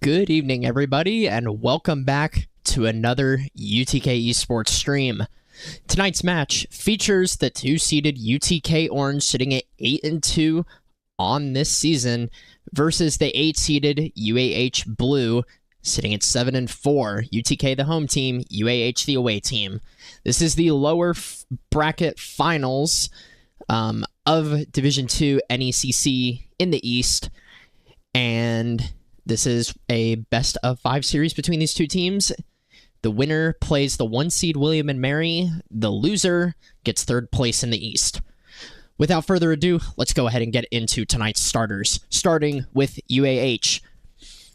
Good evening, everybody, and welcome back to another UTK esports stream. Tonight's match features the two-seeded UTK Orange sitting at 8-2 on this season versus the 8-seeded UAH Blue sitting at 7-4. UTK the home team, UAH the away team. This is the lower bracket finals of Division 2 NECC in the East, and this is a best-of-5 series between these two teams. The winner plays the 1-seed William and Mary. The loser gets 3rd place in the East. Without further ado, let's go ahead and get into tonight's starters. Starting with UAH,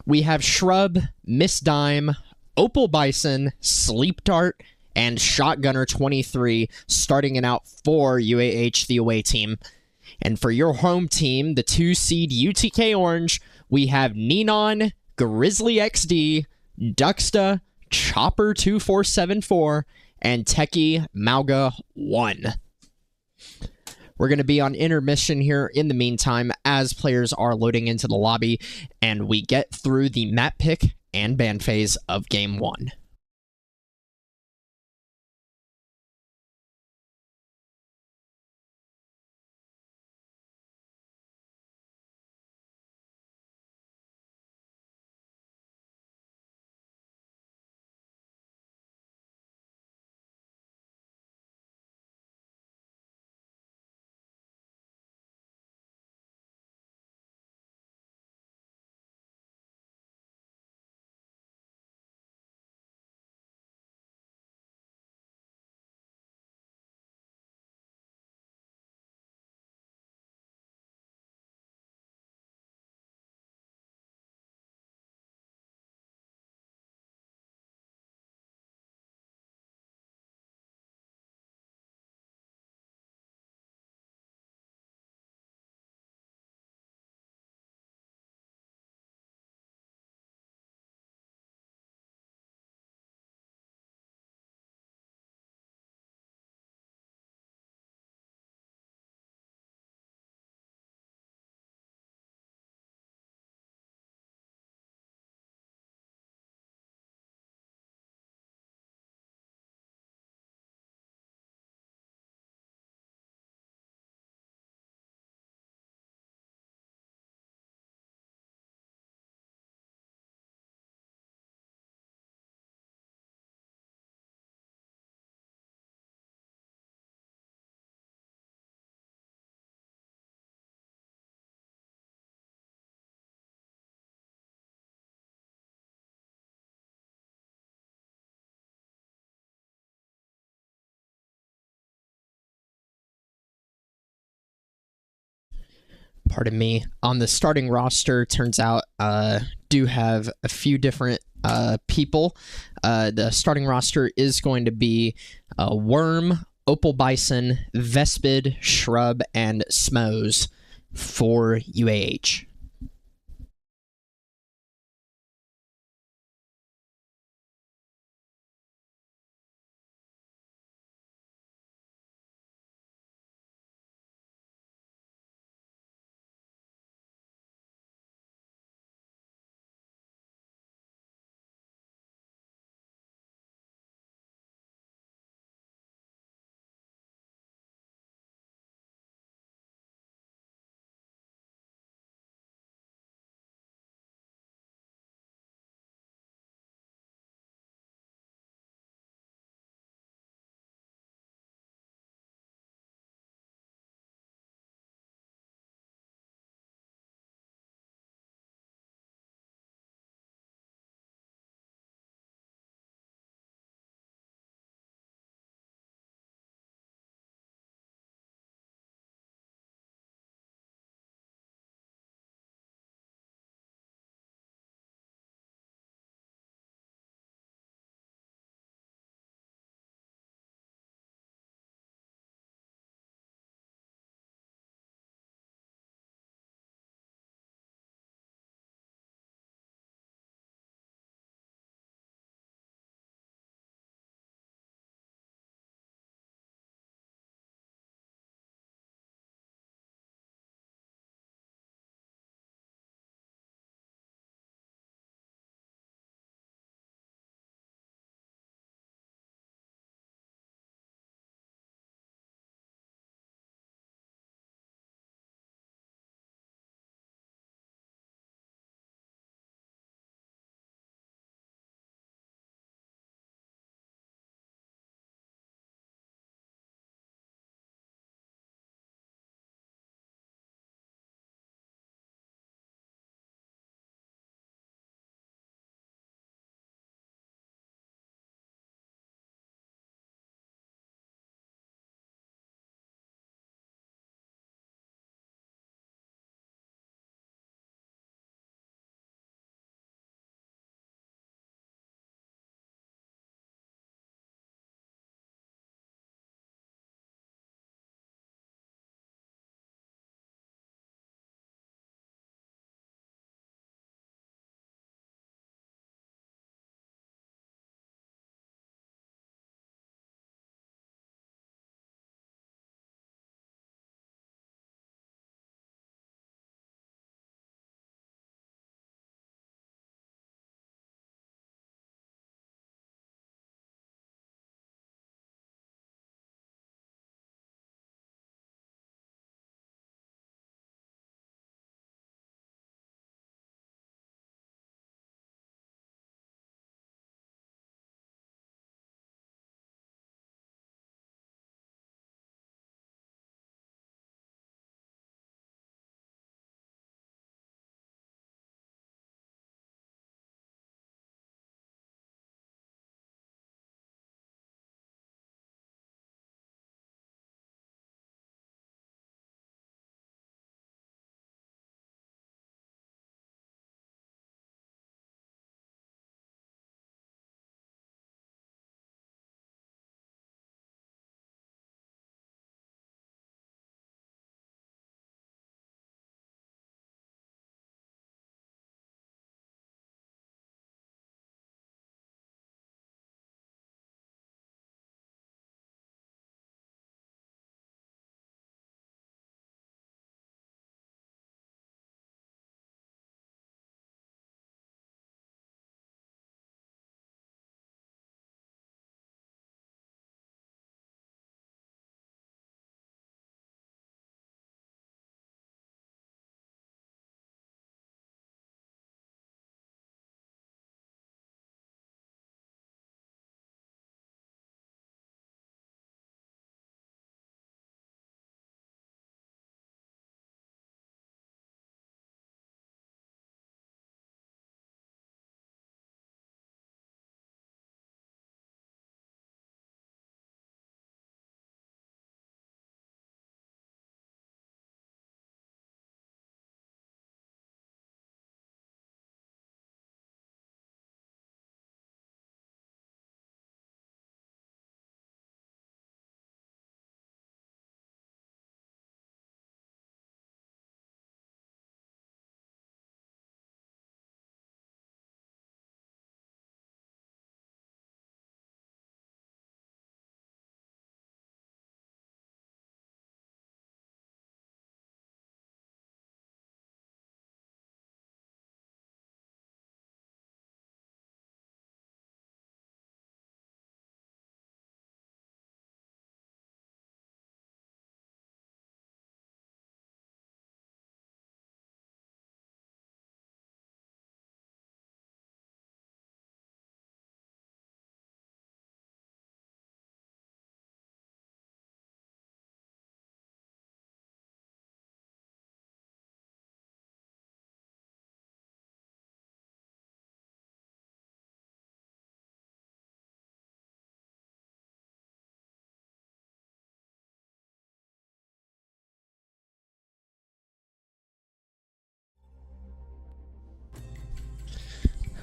we have Shrub, Miss Dime, Opal Bison, Sleep Dart, and Shotgunner 23 starting it out for UAH, the away team. And for your home team, the 2-seed UTK Orange, we have Ninon, Grizzly XD, Duxta, Chopper 2474, and Techie Mauga 1. We're going to be on intermission here in the meantime as players are loading into the lobby and we get through the map pick and ban phase of Game 1. Pardon me. On the starting roster, turns out do have a few different people. The starting roster is going to be Worm, Opal Bison, Vespid, Shrub, and Smoes for UAH.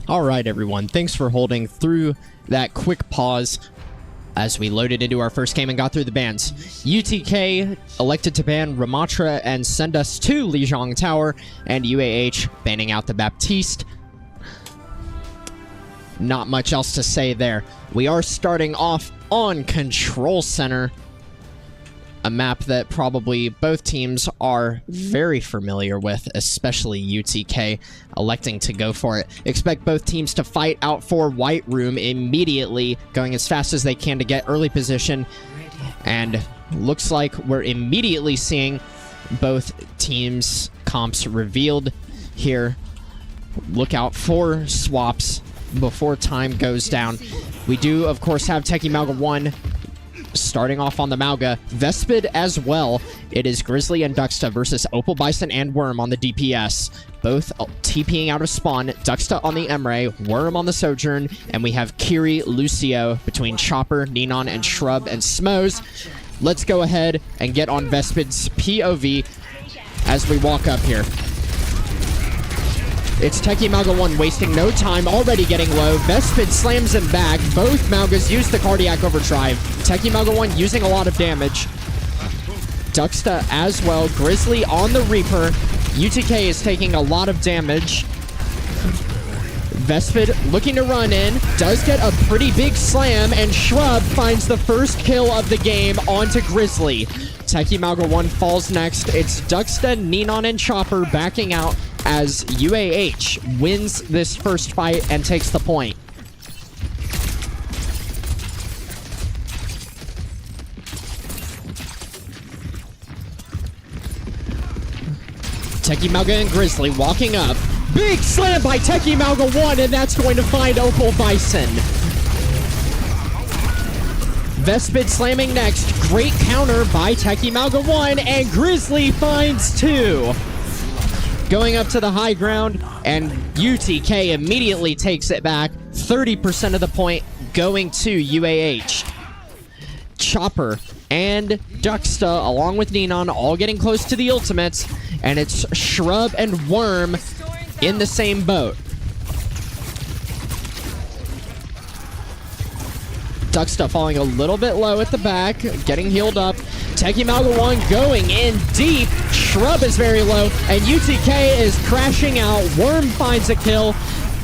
All right, everyone. Thanks for holding through that quick pause as we loaded into our first game and got through the bans. UTK elected to ban Ramatra and send us to Lijiang Tower, and UAH banning out the Baptiste. Not much else to say there. We are starting off on Control Center, a map that probably both teams are very familiar with, especially UTK electing to go for it. Expect both teams to fight out for White Room immediately, going as fast as they can to get early position. And looks like we're immediately seeing both teams' comps revealed here. Look out for swaps before time goes down. We do, of course, have Techie Malga 1 starting off on the Malga. Vespid as well. It is Grizzly and Duxta versus Opal Bison and Worm on the DPS. Both TPing out of spawn. Duxta on the Emre, Worm on the Sojourn, and we have Kiri, Lucio between Chopper, Ninon, and Shrub and Smoes. Let's go ahead and get on Vespid's POV as we walk up here. It's Techie Malga 1 wasting no time, already getting low. Vespid slams him back. Both Malgas use the Cardiac Overdrive. Techie Malga 1 using a lot of damage. Duxta as well. Grizzly on the Reaper. UTK is taking a lot of damage. Vespid looking to run in. Does get a pretty big slam, and Shrub finds the first kill of the game onto Grizzly. Techie Malga 1 falls next. It's Duxta, Ninon, and Chopper backing out as UAH wins this first fight and takes the point. Techie Malga and Grizzly walking up. Big slam by Techie Malga 1, and that's going to find Opal Bison. Vespid slamming next. Great counter by Techie Malga 1, and Grizzly finds 2. Going up to the high ground, and UTK immediately takes it back. 30% of the point going to UAH. Chopper and Duxta, along with Ninon, all getting close to the ultimates, and it's Shrub and Worm in the same boat. Duxta falling a little bit low at the back, getting healed up. Techie Malga 1 going in deep. Shrub is very low, and UTK is crashing out. Worm finds a kill.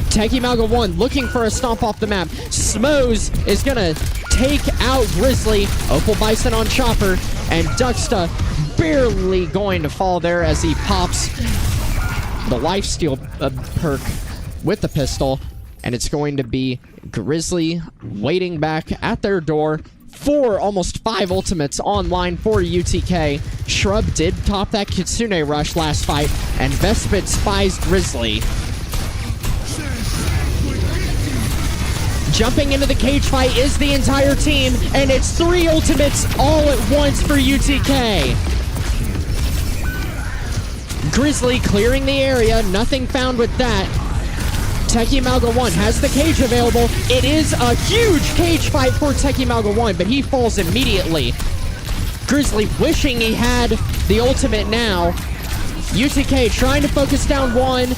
Techie Malga 1 looking for a stomp off the map. Smoes is gonna take out Grizzly. Opal Bison on Chopper, and Duxta barely going to fall there as he pops the lifesteal perk with the pistol. And it's going to be Grizzly waiting back at their door. 4, almost 5 ultimates online for UTK. Shrub did top that Kitsune rush last fight, and Vespid spies Grizzly. Jumping into the cage fight is the entire team, and it's 3 ultimates all at once for UTK. Grizzly clearing the area, nothing found with that. Techie Malga 1 has the cage available. It is a huge cage fight for Techie Malga 1, but he falls immediately. Grizzly wishing he had the ultimate now. UTK trying to focus down 1.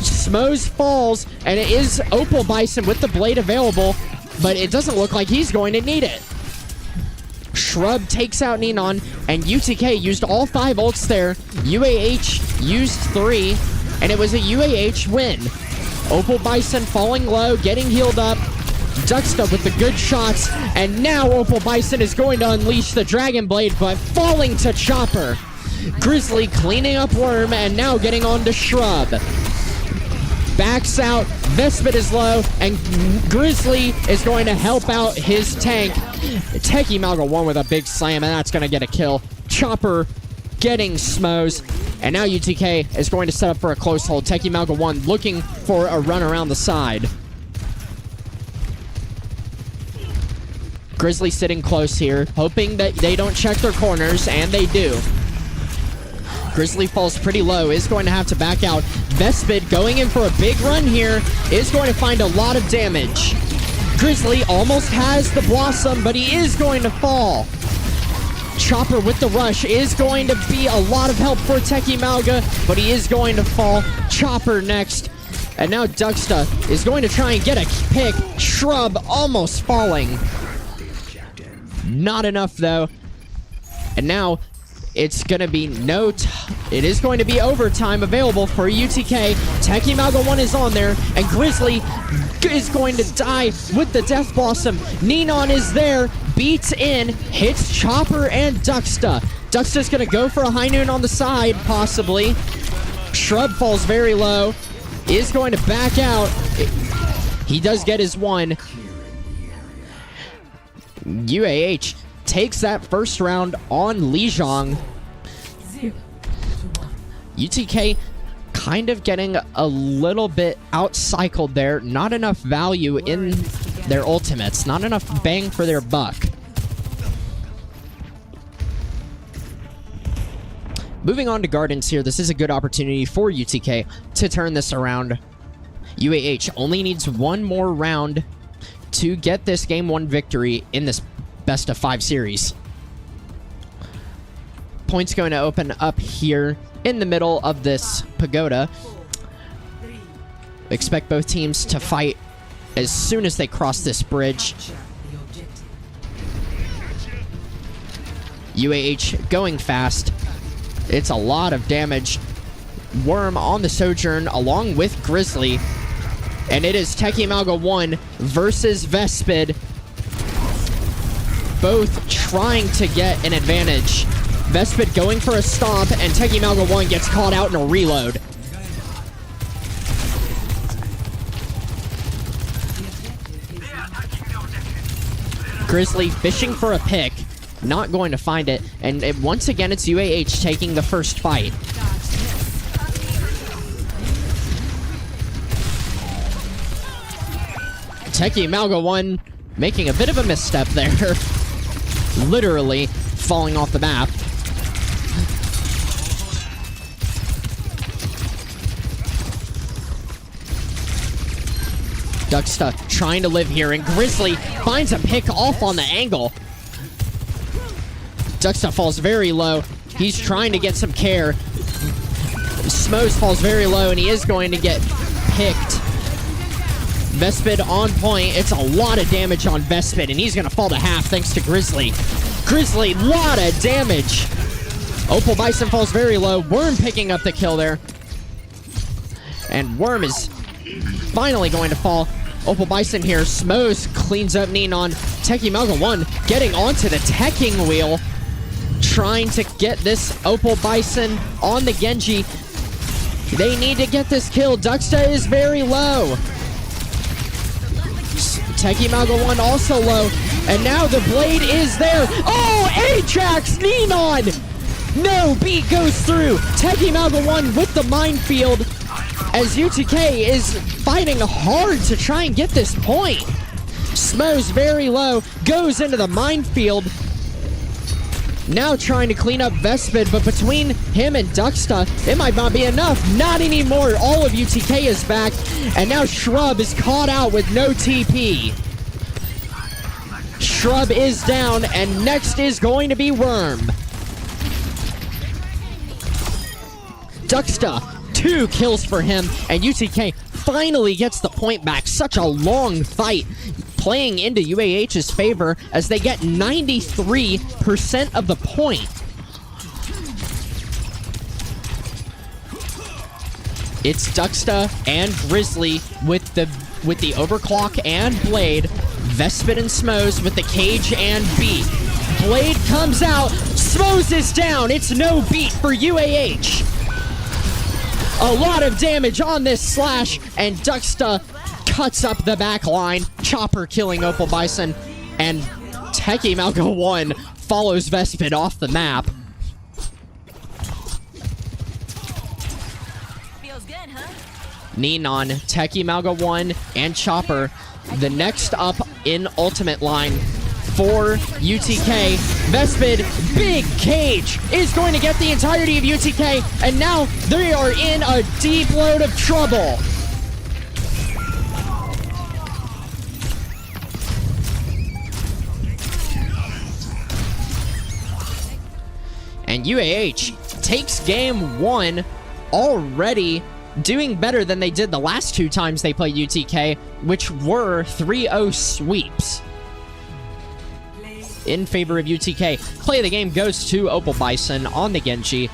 Smoes falls, and it is Opal Bison with the blade available, but it doesn't look like he's going to need it. Shrub takes out Ninon, and UTK used all 5 ults there. UAH used 3, and it was a UAH win. Opal Bison falling low, getting healed up. Duxta with the good shots, and now Opal Bison is going to unleash the Dragon Blade, but falling to Chopper. Grizzly cleaning up Worm, and now getting on to Shrub. Backs out, Vespid is low, and Grizzly is going to help out his tank. Techie Malga 1 with a big slam, and that's going to get a kill. Chopper getting Smoes. And now UTK is going to set up for a close hold. Techie Malga 1 looking for a run around the side. Grizzly sitting close here, hoping that they don't check their corners, and they do. Grizzly falls pretty low, is going to have to back out. Vespid going in for a big run here, is going to find a lot of damage. Grizzly almost has the Blossom, but he is going to fall. Chopper with the rush is going to be a lot of help for Techie Malga, but he is going to fall. Chopper next, And now Duxta is going to try and get a pick. Shrub almost falling. Not enough, though. And now it's going to be it is going to be overtime available for UTK. Techie Malga 1 is on there, and Grizzly is going to die with the Death Blossom. Neon is there, beats in, hits Chopper and Duxta. Duxta's going to go for a high noon on the side, possibly. Shrub falls very low. Is going to back out. He does get his one. UAH takes that first round on Lijiang. UTK kind of getting a little bit outcycled there. Not enough value in their ultimates. Not enough bang for their buck. Moving on to Gardens here, this is a good opportunity for UTK to turn this around. UAH only needs one more round to get this Game 1 victory in this best of 5 series. Points going to open up here in the middle of this pagoda. Expect both teams to fight as soon as they cross this bridge. UAH going fast. It's a lot of damage. Worm on the Sojourn along with Grizzly. And it is Techie Malga 1 versus Vespid. Both trying to get an advantage. Vespid going for a stomp, and Techie Malga 1 gets caught out in a reload. Grizzly fishing for a pick. Not going to find it. And once again, it's UAH taking the first fight. Techie Malga 1 making a bit of a misstep there. Literally falling off the map. Duxta trying to live here, and Grizzly finds a pick off on the angle. Duxta falls very low. He's trying to get some care. Smose falls very low, and he is going to get picked. Vespid on point. It's a lot of damage on Vespid, and he's going to fall to half thanks to Grizzly. Grizzly, lot of damage. Opal Bison falls very low. Worm picking up the kill there. And Worm is finally going to fall. Opal Bison here. Smose cleans up Neon. Techie Malga 1 getting onto the teching wheel. Trying to get this Opal Bison on the Genji. They need to get this kill. Duxta is very low. Techie Malga 1 also low. And now the blade is there. Oh, Ajax! Neon! No, beat goes through. Techie Malga 1 with the minefield. As UTK is fighting hard to try and get this point. Smose very low. Goes into the minefield. Now trying to clean up Vespid, but between him and Duxta, it might not be enough. Not anymore. All of UTK is back, and now Shrub is caught out with no TP. Shrub is down, and next is going to be Worm. Duxta, 2 kills for him, and UTK finally gets the point back. Such a long fight, playing into UAH's favor as they get 93% of the point. It's Duxta and Grizzly with the overclock and Blade. Vespid and Smose with the cage and beat. Blade comes out. Smose is down. It's no beat for UAH. A lot of damage on this slash, and Duxta cuts up the back line. Chopper killing Opal Bison, and Techie Malga 1 follows Vespid off the map. Feels good, huh? Neon, Techie Malga 1, and Chopper. The next up in ultimate line for UTK. Vespid, big cage, is going to get the entirety of UTK, and now they are in a deep load of trouble. And UAH takes game 1 already doing better than they did the last 2 times they played UTK, which were 3-0 sweeps in favor of UTK. Play of the game goes to Opal Bison on the Genji.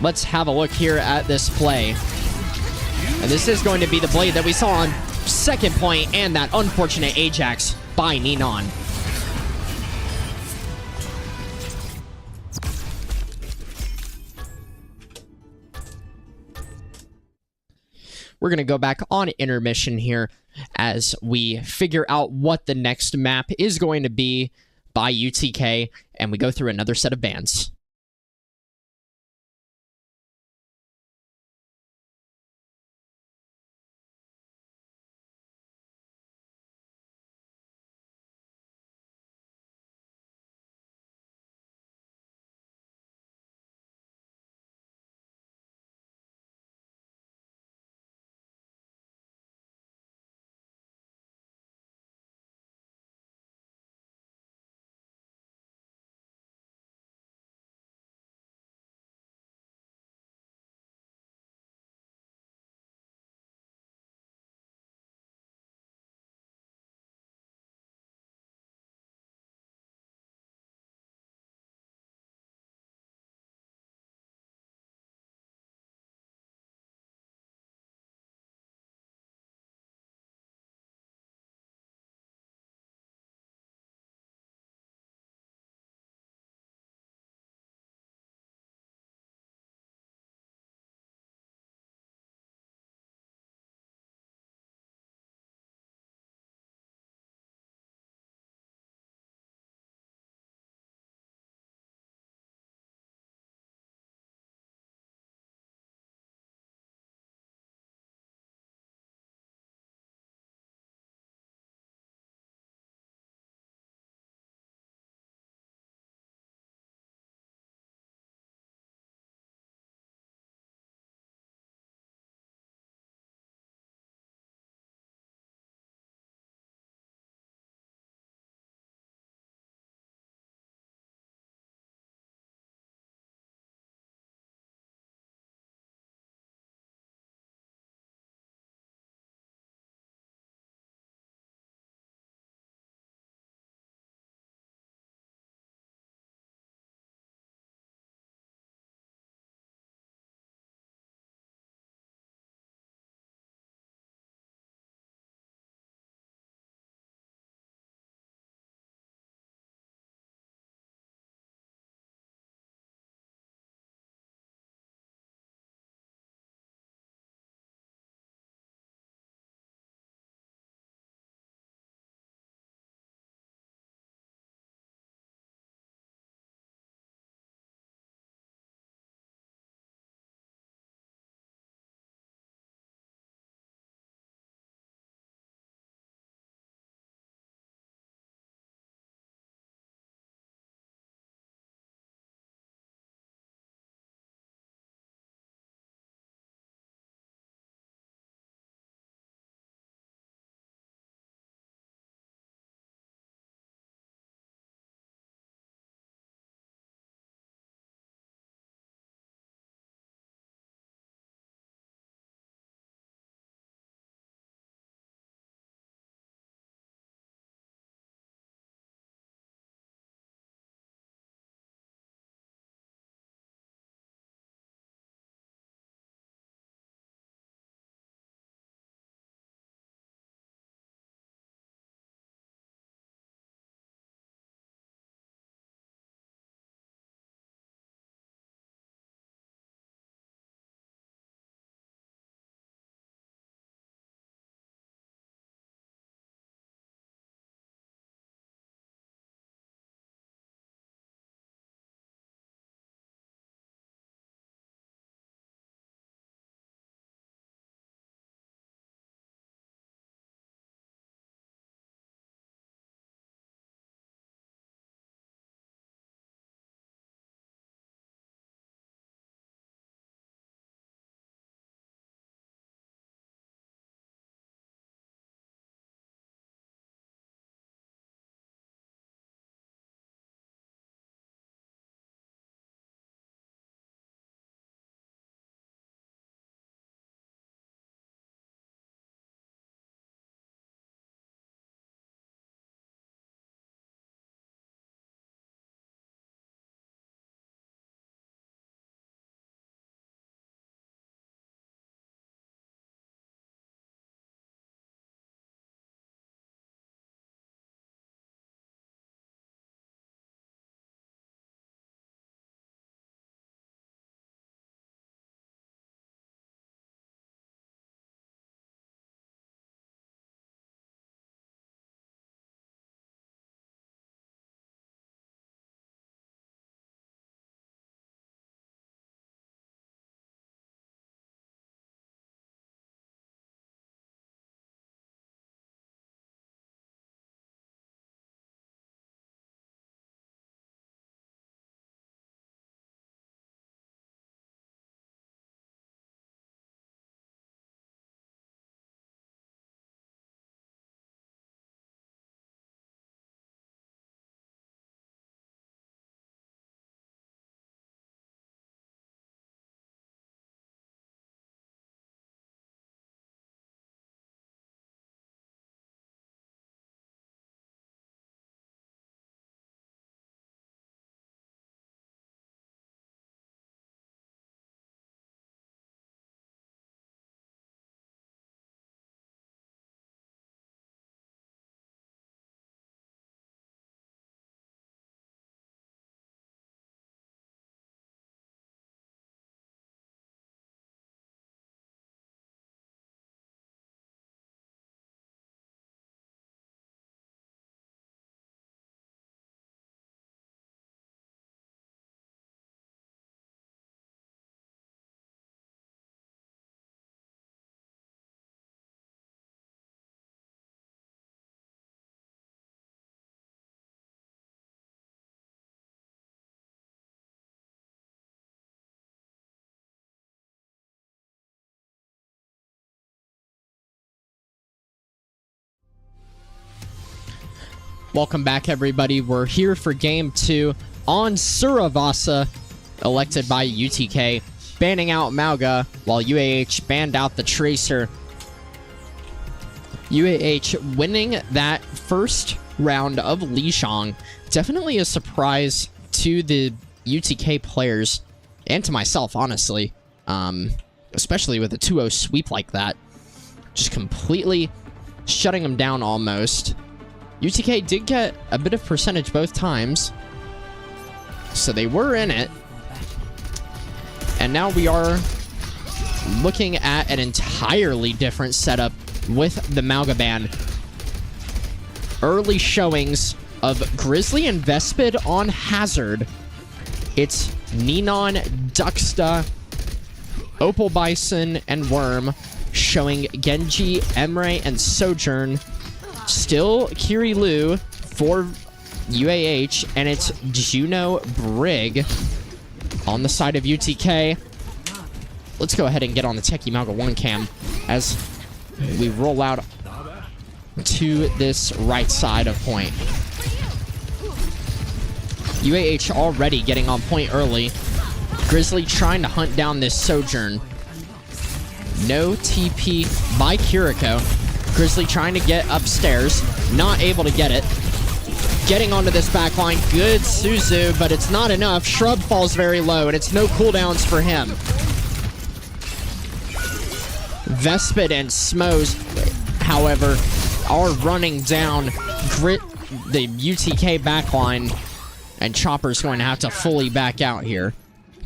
Let's have a look here at this play. And this is going to be the blade that we saw on second point, and that unfortunate Ajax by Ninon. We're going to go back on intermission here as we figure out what the next map is going to be by UTK, and we go through another set of bans. Welcome back, everybody. We're here for Game 2 on Suravasa, elected by UTK, banning out Mauga, while UAH banned out the Tracer. UAH winning that first round of Lijiang. Definitely a surprise to the UTK players, and to myself, honestly. Especially with a 2-0 sweep like that. Just completely shutting them down almost. UTK did get a bit of percentage both times, so they were in it. And now we are looking at an entirely different setup with the Mauga ban. Early showings of Grizzly and Vespid on Hazard. It's Ninon, Duxta, Opal Bison, and Worm showing Genji, Emre, and Sojourn. Still Kiri Lu for UAH, and it's Juno Brig on the side of UTK. Let's go ahead and get on the Techie Mauga 1 cam as we roll out to this right side of point. UAH already getting on point early. Grizzly trying to hunt down this Sojourn. No TP by Kiriko. Grizzly trying to get upstairs. Not able to get it. Getting onto this backline. Good Suzu, but it's not enough. Shrub falls very low, and it's no cooldowns for him. Vespid and Smose, however, are running down the UTK backline, and Chopper's going to have to fully back out here.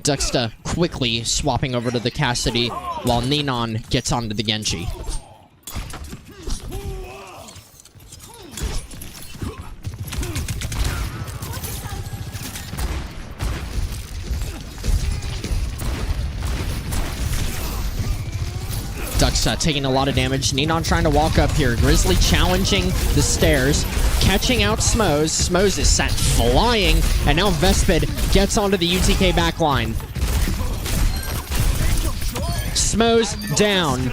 Duxta quickly swapping over to the Cassidy, while Ninon gets onto the Genji. Duxta taking a lot of damage. Ninon trying to walk up here. Grizzly challenging the stairs. Catching out Smose. Smose is sent flying. And now Vespid gets onto the UTK backline. Smose down.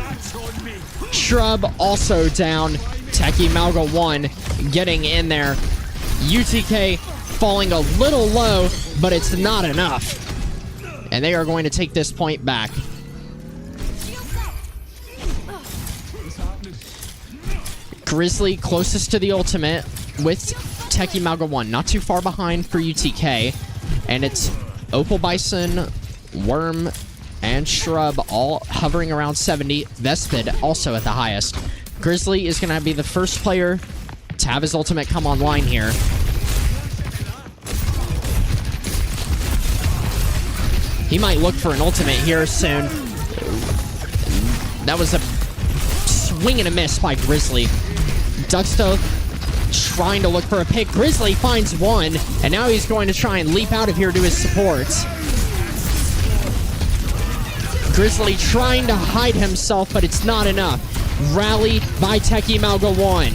Shrub also down. Techie Mauga 1 getting in there. UTK falling a little low, but it's not enough. And they are going to take this point back. Grizzly closest to the ultimate with Techie Mauga 1. Not too far behind for UTK. And it's Opal Bison, Worm, and Shrub all hovering around 70. Vespid also at the highest. Grizzly is going to be the first player to have his ultimate come online here. He might look for an ultimate here soon. That was a swing and a miss by Grizzly. Duxta trying to look for a pick. Grizzly finds one, and now he's going to try and leap out of here to his supports. Grizzly trying to hide himself, but it's not enough. Rally by Techie Mauga 1.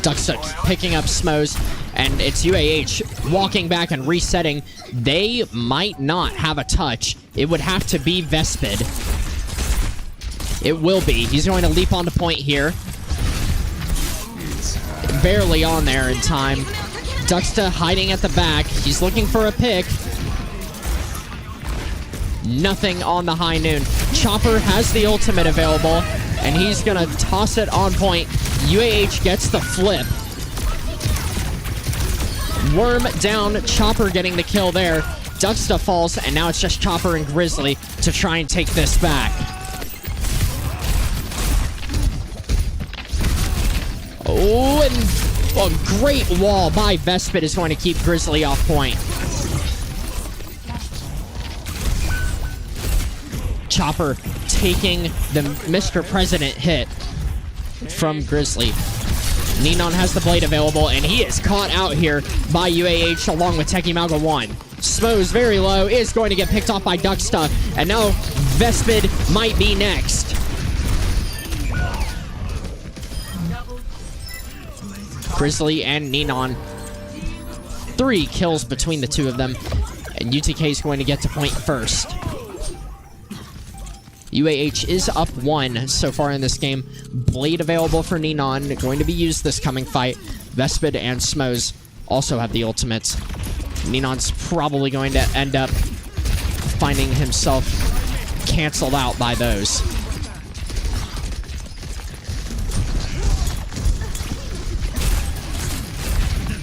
Duxta picking up Smose, and it's UAH walking back and resetting. They might not have a touch. It would have to be Vespid. It will be. He's going to leap onto point here. Barely on there in time. Duxta hiding at the back. He's looking for a pick. Nothing on the high noon. Chopper has the ultimate available, and he's going to toss it on point. UAH gets the flip. Worm down, Chopper getting the kill there. Duxta falls, and now it's just Chopper and Grizzly to try and take this back. Oh, and a great wall by Vespid is going to keep Grizzly off point. Chopper taking the Mr. President hit from Grizzly. Ninon has the blade available, and he is caught out here by UAH along with Techie Mauga 1. Smose very low, is going to get picked off by Duxta, and now Vespid might be next. Grizzly and Ninon. 3 kills between the two of them, and UTK is going to get to point first. UAH is up 1 so far in this game. Blade available for Nenon, going to be used this coming fight. Vespid and Smose also have the ultimates. Nenon's probably going to end up finding himself canceled out by those.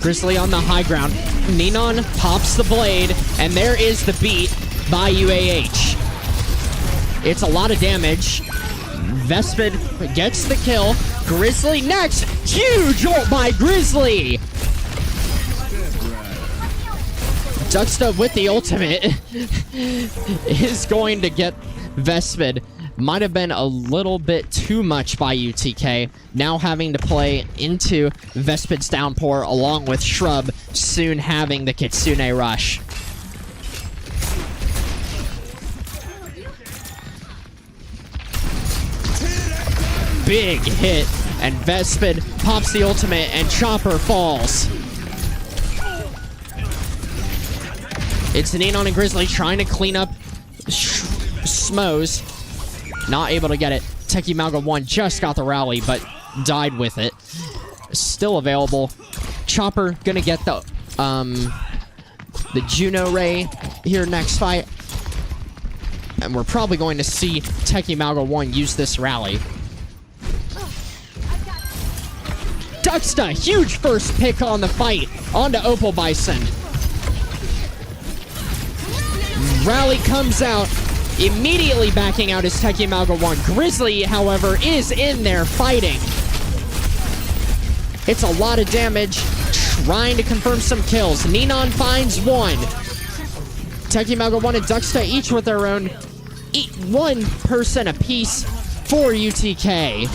Grizzly on the high ground. Nenon pops the blade, and there is the beat by UAH. It's a lot of damage. Vespid gets the kill. Grizzly next. Huge ult by Grizzly. Ducksta with the ultimate is going to get Vespid. Might have been a little bit too much by UTK. Now having to play into Vespid's downpour along with Shrub, soon having the Kitsune rush. Big hit, and Vespid pops the ultimate, and Chopper falls. It's Nenon and Grizzly trying to clean up Smose. Not able to get it. Techie Malga 1 just got the rally, but died with it. Still available. Chopper gonna get the Juno Ray here next fight. And we're probably going to see Techie Malga 1 use this rally. Ducksta, huge first pick on the fight. Onto Opal Bison. Rally comes out. Immediately backing out is Techie Malga 1. Grizzly, however, is in there fighting. It's a lot of damage. Trying to confirm some kills. Nenon finds 1. Techie Malga 1 and Ducksta each with their own 1 person apiece for UTK.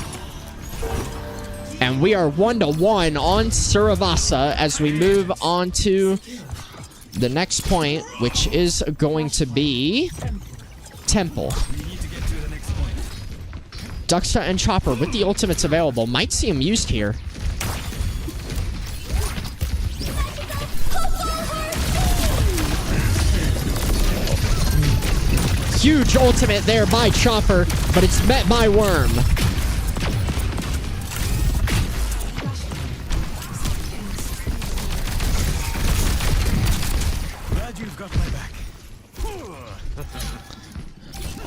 And we are 1-1 on Suravasa as we move on to the next point, which is going to be Temple. Ducksta and Chopper with the ultimates available. Might see him used here. Huge ultimate there by Chopper, but it's met by Worm.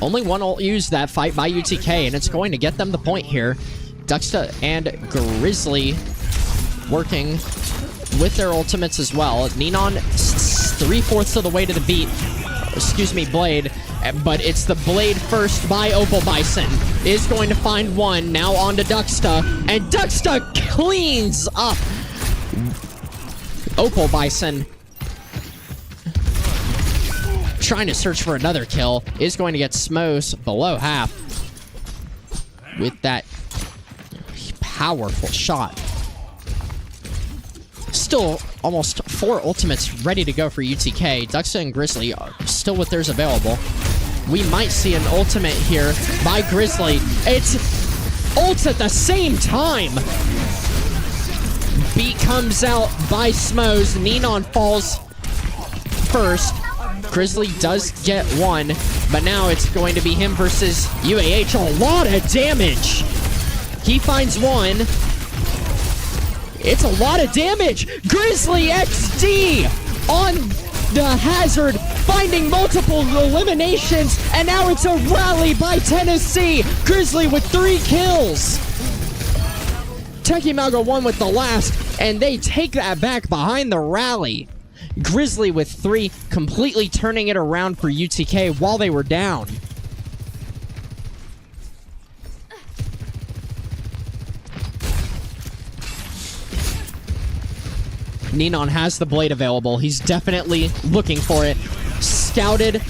Only one ult used that fight by UTK, and it's going to get them the point here. Ducksta and Grizzly working with their ultimates as well. Nenon 3/4 of the way to the beat. Excuse me, Blade. But it's the Blade first by Opal Bison. Is going to find 1. Now on to Ducksta. And Ducksta cleans up Opal Bison. Trying to search for another kill. Is going to get Smose below half with that powerful shot. Still almost 4 ultimates ready to go for UTK. Ducksta and Grizzly are still with theirs available. We might see an ultimate here by Grizzly. It's ults at the same time. Beat comes out by Smose. Nenon falls first. Grizzly does get 1, but now it's going to be him versus UAH. A lot of damage. He finds 1. It's a lot of damage. Grizzly XD on the hazard, finding multiple eliminations, and now it's a rally by Tennessee. Grizzly with 3 kills. Techie Malga 1 with the last, and they take that back behind the rally. Grizzly with 3, completely turning it around for UTK while they were down. Nenon has the blade available. He's definitely looking for it. Scouted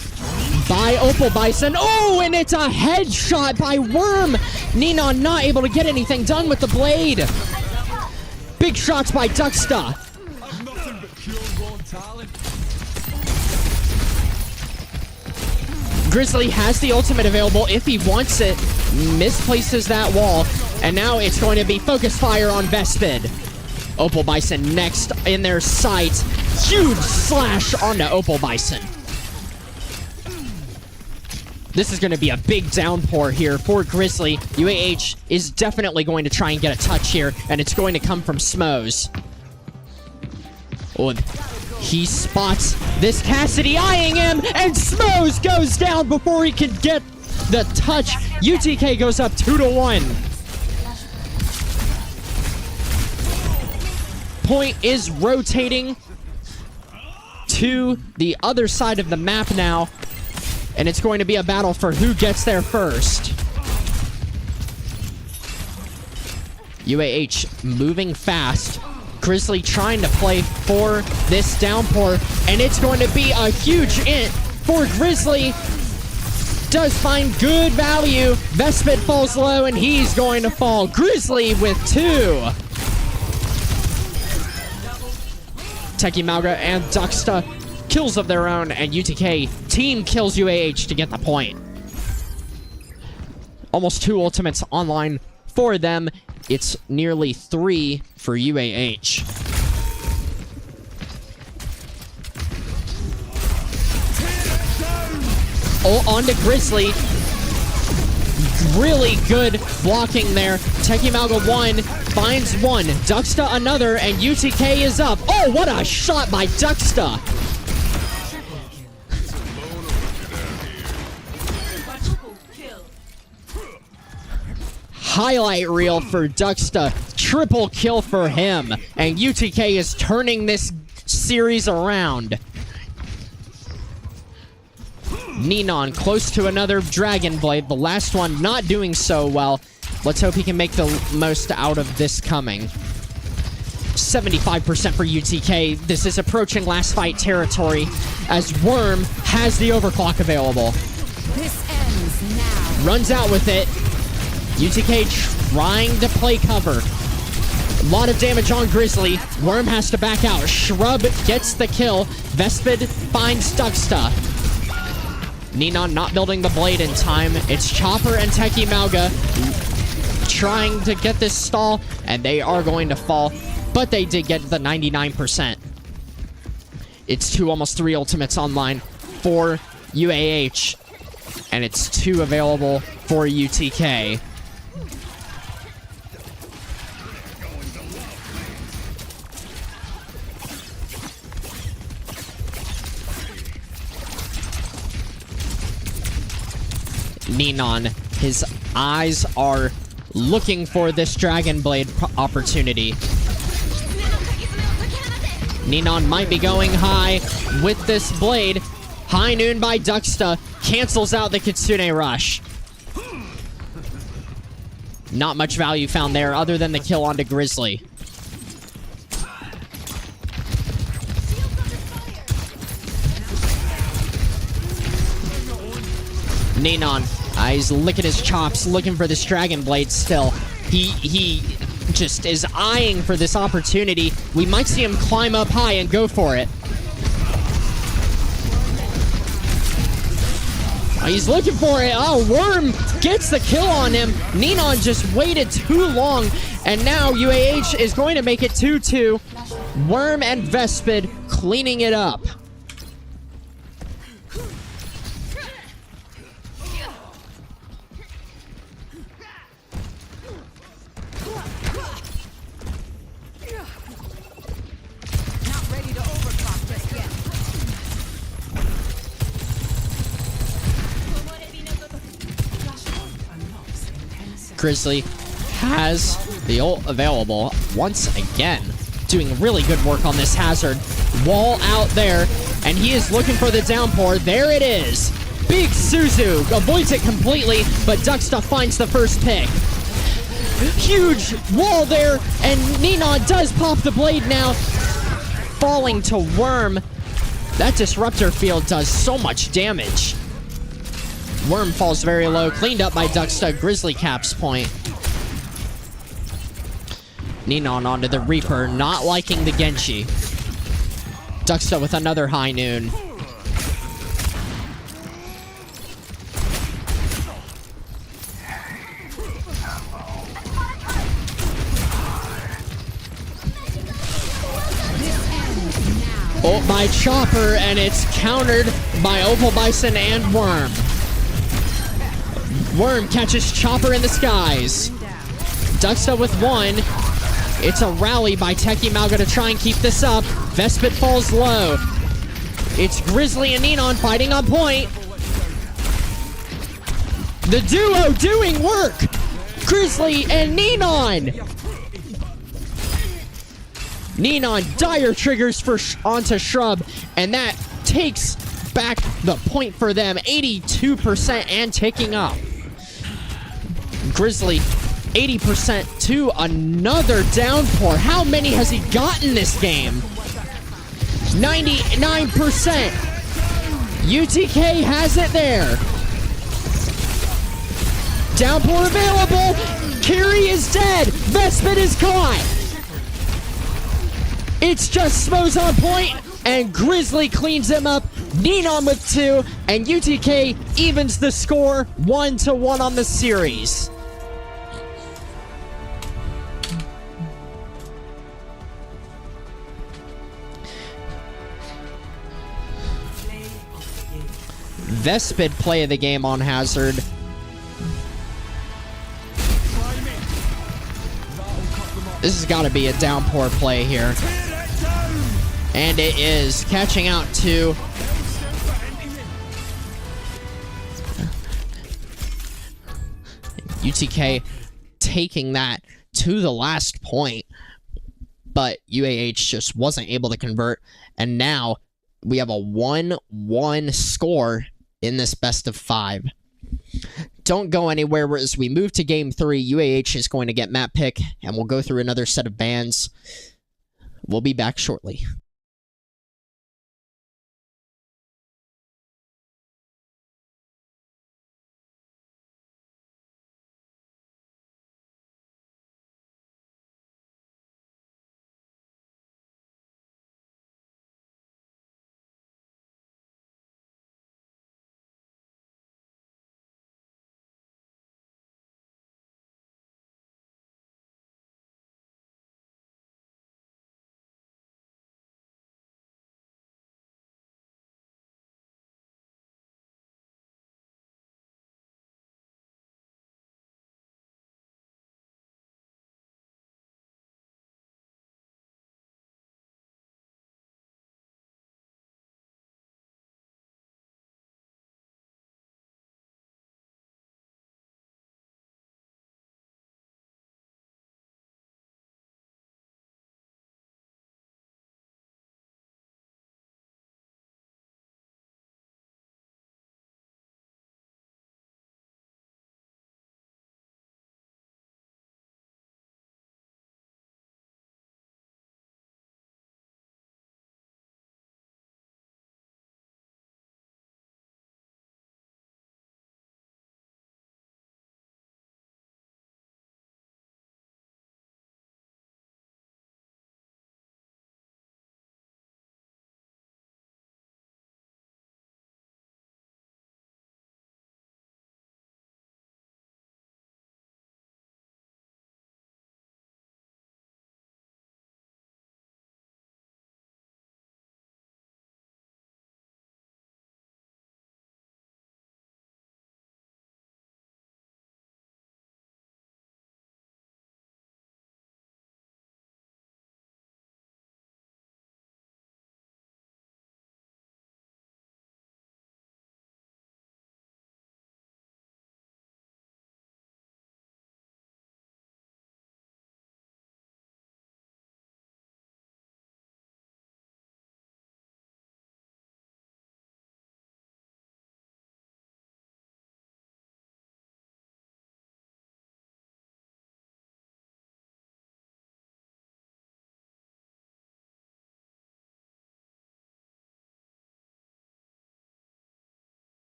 by Opal Bison. Oh, and it's a headshot by Worm. Nenon not able to get anything done with the blade. Big shots by Ducksta. Grizzly has the ultimate available if he wants it. Misplaces that wall. And now it's going to be focus fire on Vespid. Opal Bison next in their sights. Huge slash onto Opal Bison. This is going to be a big downpour here for Grizzly. UAH is definitely going to try and get a touch here, and it's going to come from Smose. Oh, he spots this Cassidy eyeing him, and Smose goes down before he can get the touch. UTK goes up 2-1. Point is rotating to the other side of the map now, and it's going to be a battle for who gets there first. UAH moving fast. Grizzly trying to play for this downpour, and it's going to be a huge int for Grizzly. Does find good value. Vespid falls low, and he's going to fall. Grizzly with 2. Teki Malga and Duxta kills of their own, and UTK team kills UAH to get the point. Almost 2 ultimates online for them. It's nearly 3 for UAH. Oh, on to Grizzly. Really good blocking there. Teki Malga 1 finds 1. Duxta another, and UTK is up. Oh, what a shot by Duxta. Highlight reel for Duxta. Triple kill for him. And UTK is turning this series around. Ninon close to another Dragon Blade. The last one not doing so well. Let's hope he can make the most out of this coming. 75% for UTK. This is approaching last fight territory as Worm has the overclock available. This ends now. Runs out with it. UTK trying to play cover. A lot of damage on Grizzly. Worm has to back out. Shrub gets the kill. Vespid finds Duxta. Ninon not building the blade in time. It's Chopper and Teki Malga trying to get this stall, and they are going to fall, but they did get the 99%. It's 2, almost 3 ultimates online for UAH, and it's 2 available for UTK. Ninon, his eyes are looking for this Dragon Blade opportunity. Ninon might be going high with this blade. High noon by Duxta cancels out the Kitsune Rush. Not much value found there other than the kill onto Grizzly. Ninon, he's licking his chops, looking for this Dragon Blade still. He just is eyeing for this opportunity. We might see him climb up high and go for it. He's looking for it. Oh, Worm gets the kill on him. Ninon just waited too long, and now UAH is going to make it 2-2. Worm and Vespid cleaning it up. Grizzly has the ult available once again. Doing really good work on this hazard. Wall out there, and he is looking for the downpour. There it is. Big Suzu avoids it completely, but Duxta finds the first pick. Huge wall there, and Ninon does pop the blade now. Falling to Worm. That disruptor field does so much damage. Worm falls very low, cleaned up by Duxta. Grizzly caps point. Ninon onto the Reaper, not liking the Genji. Duxta with another high noon. Ult by Chopper, and it's countered by Opal Bison and Worm. Worm catches Chopper in the skies. Ducksta with one. It's a rally by Techie Malga to try and keep this up. Vespid falls low. It's Grizzly and Nenon fighting on point. The duo doing work. Grizzly and Nenon. Nenon dire triggers onto Shrub, and that takes back the point for them. 82% and ticking up. Grizzly 80% to another downpour. How many has he gotten this game? 99%. UTK has it there. Downpour available. Kiri is dead. Vespid is caught. It's just Smo's on point, and Grizzly cleans him up. Nenon with 2, and UTK evens the score 1-1 on the series. Vespid play of the game on Hazard. This has got to be a downpour play here. And it is. Catching out to UTK, taking that to the last point. But UAH just wasn't able to convert. And now we have a 1-1 score in this best of 5. Don't go anywhere as we move to game 3. UAH is going to get map pick, and we'll go through another set of bans. We'll be back shortly.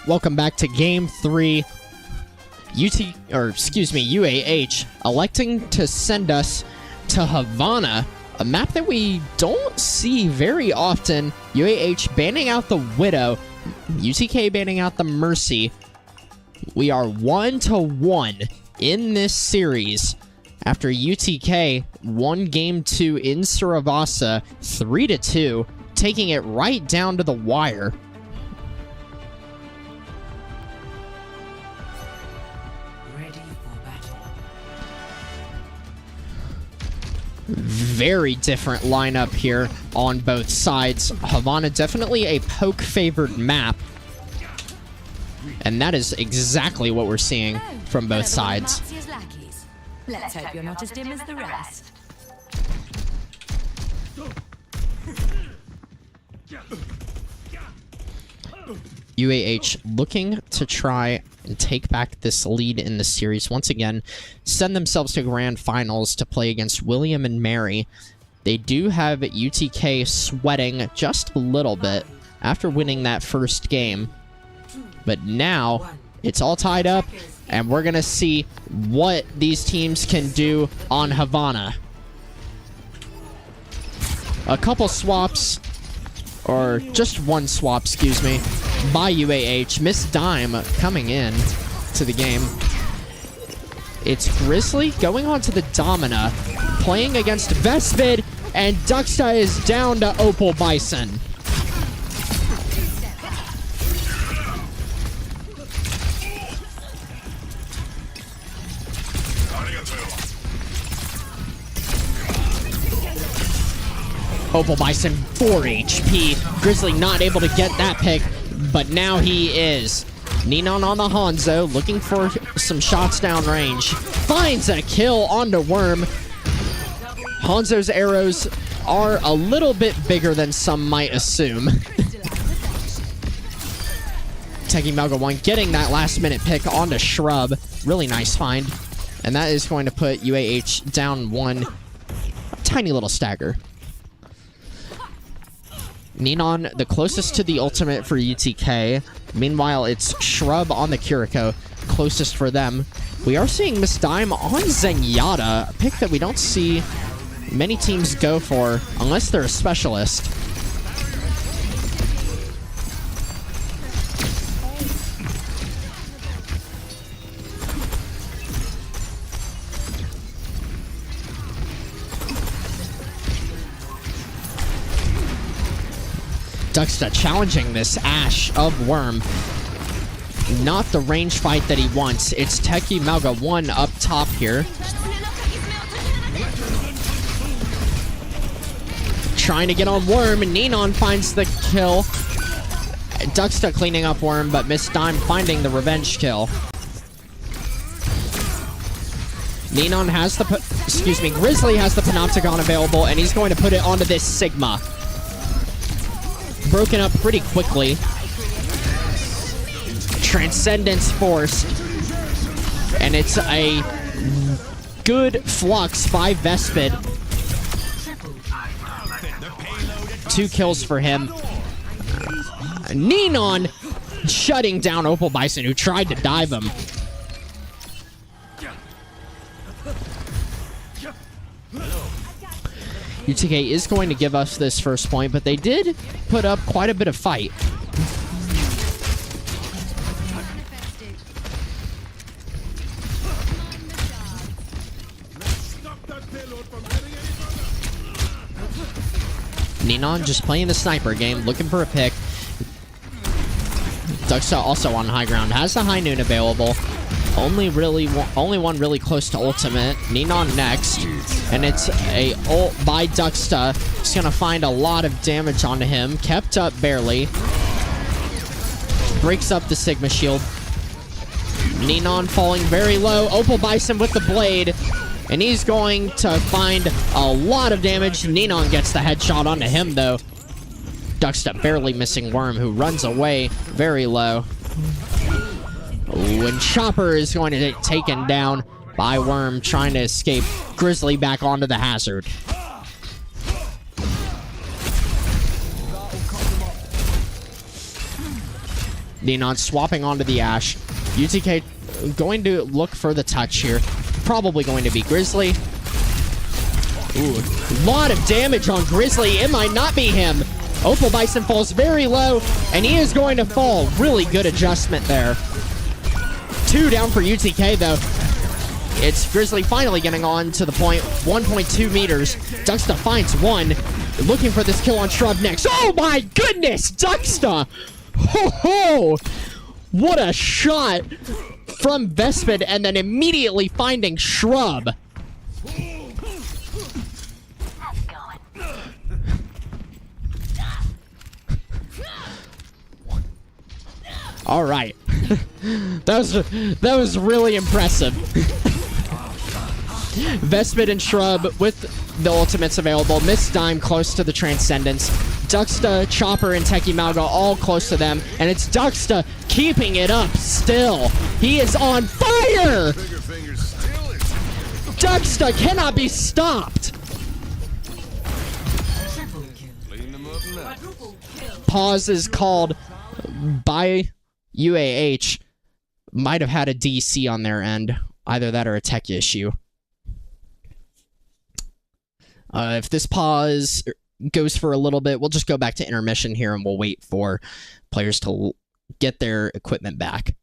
welcome back to Game 3. UAH electing to send us to Havana, a map that we don't see very often. UAH banning out the Widow, UTK banning out the Mercy. We are 1-1 in this series after UTK won Game 2 in Saravasa 3-2, taking it right down to the wire. Very different lineup here on both sides. Havana definitely a poke favored map, and that is exactly what we're seeing from both sides. Let's hope you're not as dim as the rest. UAH looking to try and take back this lead in the series once again, send themselves to grand finals to play against William and Mary. They do have UTK sweating just a little bit after winning that first game, but now it's all tied up, and we're gonna see what these teams can do on Havana. A couple swaps, or just one swap, excuse me, by UAH. Miss Dime coming in to the game. It's Grizzly going on to the Domina, playing against Vespid, and Duxta is down to Opal Bison. Opal Bison 4 HP. Grizzly not able to get that pick, but now he is. Ninon on the Hanzo, looking for some shots downrange. Finds a kill onto Worm. Hanzo's arrows are a little bit bigger than some might assume. Teki Melga 1 getting that last minute pick onto Shrub. Really nice find. And that is going to put UAH down one. A tiny little stagger. Ninon, the closest to the ultimate for UTK. Meanwhile, it's Shrub on the Kiriko, closest for them. We are seeing Miss Dime on Zenyatta, a pick that we don't see many teams go for unless they're a specialist. Duxta challenging this Ashe of Worm. Not the range fight that he wants. It's Teki Melga 1 up top here. Trying to get on Worm, and Ninon finds the kill. Duxta cleaning up Worm, but Miss Dime finding the revenge kill. Ninon has the, Grizzly has the Panopticon available, and he's going to put it onto this Sigma. Broken up pretty quickly. Transcendence forced. And it's a good flux by Vespid. 2 kills for him. Ninon shutting down Opal Bison, who tried to dive him. UTK is going to give us this first point, but they did put up quite a bit of fight. Ninon just playing the sniper game, looking for a pick. Duxta also on high ground, has the high noon available. Only one really close to ultimate. Ninon next, and it's a ult by Duxta. He's gonna find a lot of damage onto him. Kept up barely. Breaks up the Sigma shield. Ninon falling very low. Opal Bison with the blade, and he's going to find a lot of damage. Ninon gets the headshot onto him though. Duxta barely missing Worm, who runs away very low. When Chopper is going to get taken down by Worm, trying to escape. Grizzly back onto the hazard. Neon swapping onto the Ashe. UTK going to look for the touch here. Probably going to be Grizzly. Ooh, lot of damage on Grizzly. It might not be him. Opal Bison falls very low, and he is going to fall. Really good adjustment there. 2 down for UTK, though. It's Grizzly finally getting on to the point. 1.2 meters. Duxta finds 1. Looking for this kill on Shrub next. Oh my goodness! Duxta! Ho ho! What a shot from Vespid, and then immediately finding Shrub. All right. that was really impressive. Vespid and Shrub with the ultimates available. Miss Dime close to the Transcendence. Duxta, Chopper, and Teki Malga all close to them. And it's Duxta keeping it up still. He is on fire! Duxta cannot be stopped. Pause is called by UAH. Might have had a DC on their end. Either that or a tech issue. If this pause goes for a little bit, we'll just go back to intermission here and we'll wait for players to get their equipment back.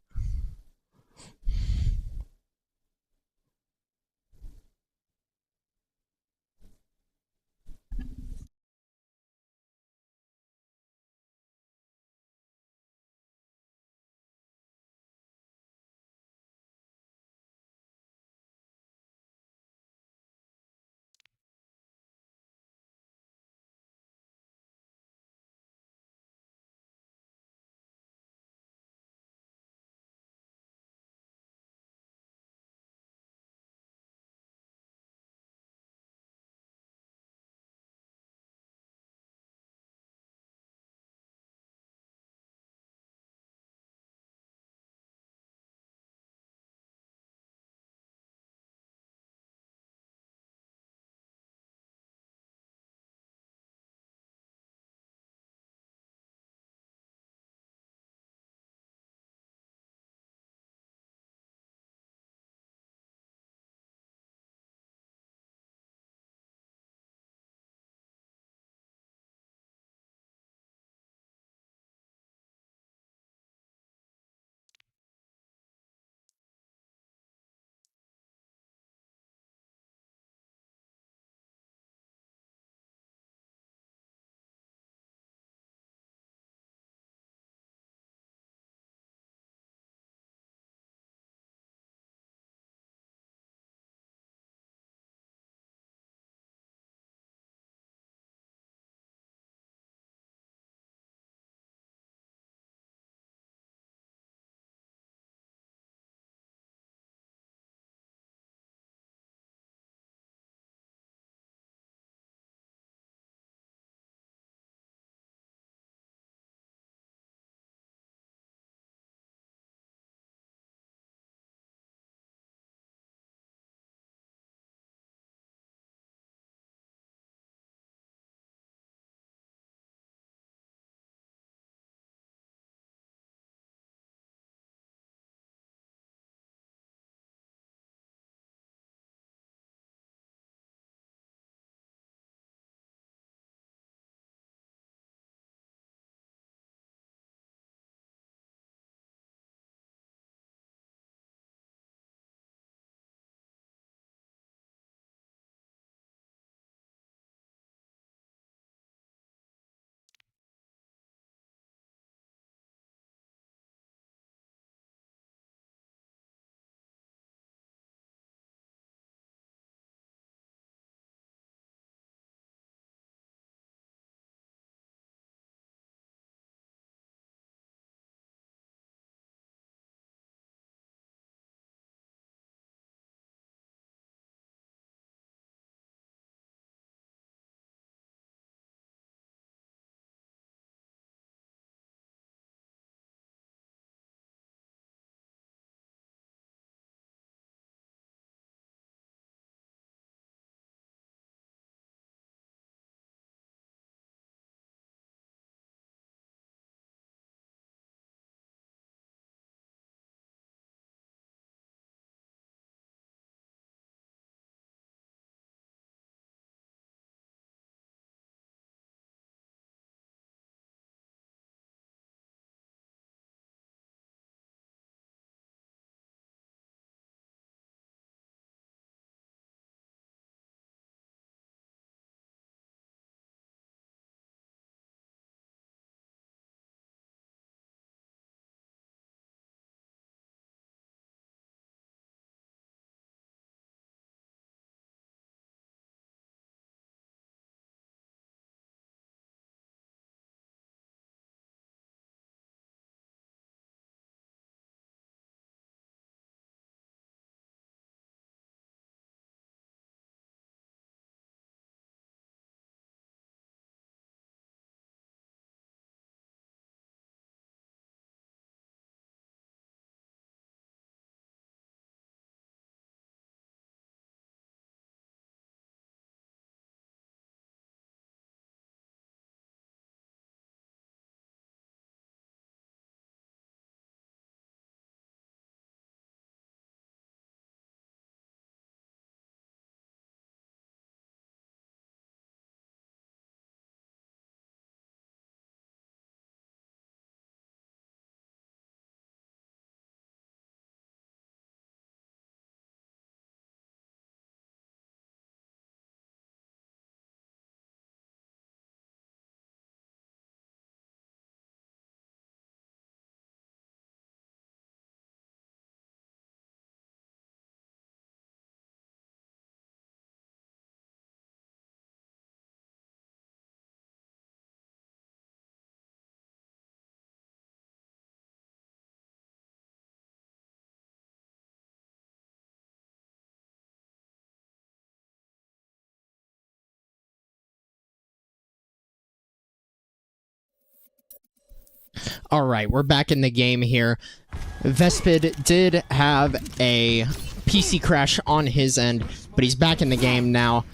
All right, we're back in the game here. Vespid did have a PC crash on his end, but he's back in the game now.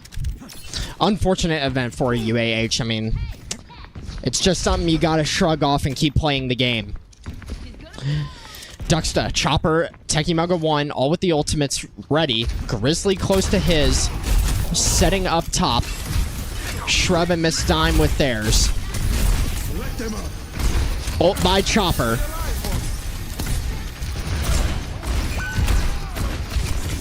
Unfortunate event for UAH. I mean, it's just something you gotta shrug off and keep playing the game. Duxta, Chopper, Tekimaga 1, all with the ultimates ready. Grizzly close to his, setting up top. Shrub and Miss Dime with theirs. Ult by Chopper.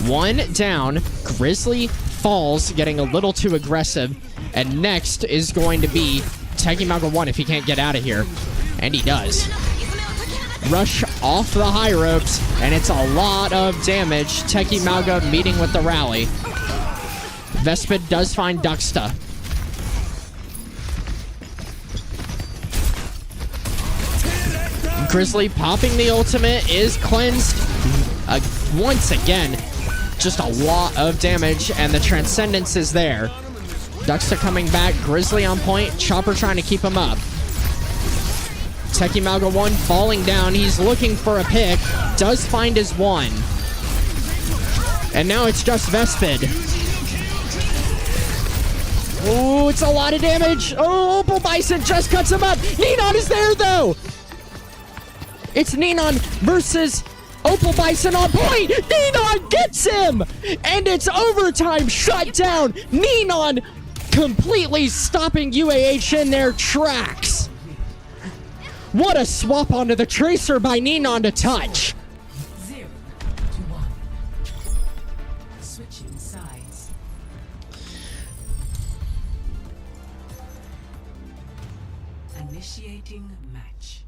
One down. Grizzly falls, getting a little too aggressive. And next is going to be Tekimaga 1 if he can't get out of here. And he does. Rush off the high ropes, and it's a lot of damage. Tekimaga meeting with the rally. Vespid does find Duxta. Grizzly popping the ultimate is cleansed. Once again, just a lot of damage, and the Transcendence is there. Duxta coming back, Grizzly on point, Chopper trying to keep him up. Tekimaga 1 falling down, he's looking for a pick, does find his one. And now it's just Vespid. Oh, it's a lot of damage. Oh, Opal Bison just cuts him up. Ninon is there, though. It's Ninon versus Opal Bison on point. Ninon gets him. And it's overtime shut down. Ninon completely stopping UAH in their tracks. What a swap onto the Tracer by Ninon to touch. 0-1. Switching sides. Initiating match.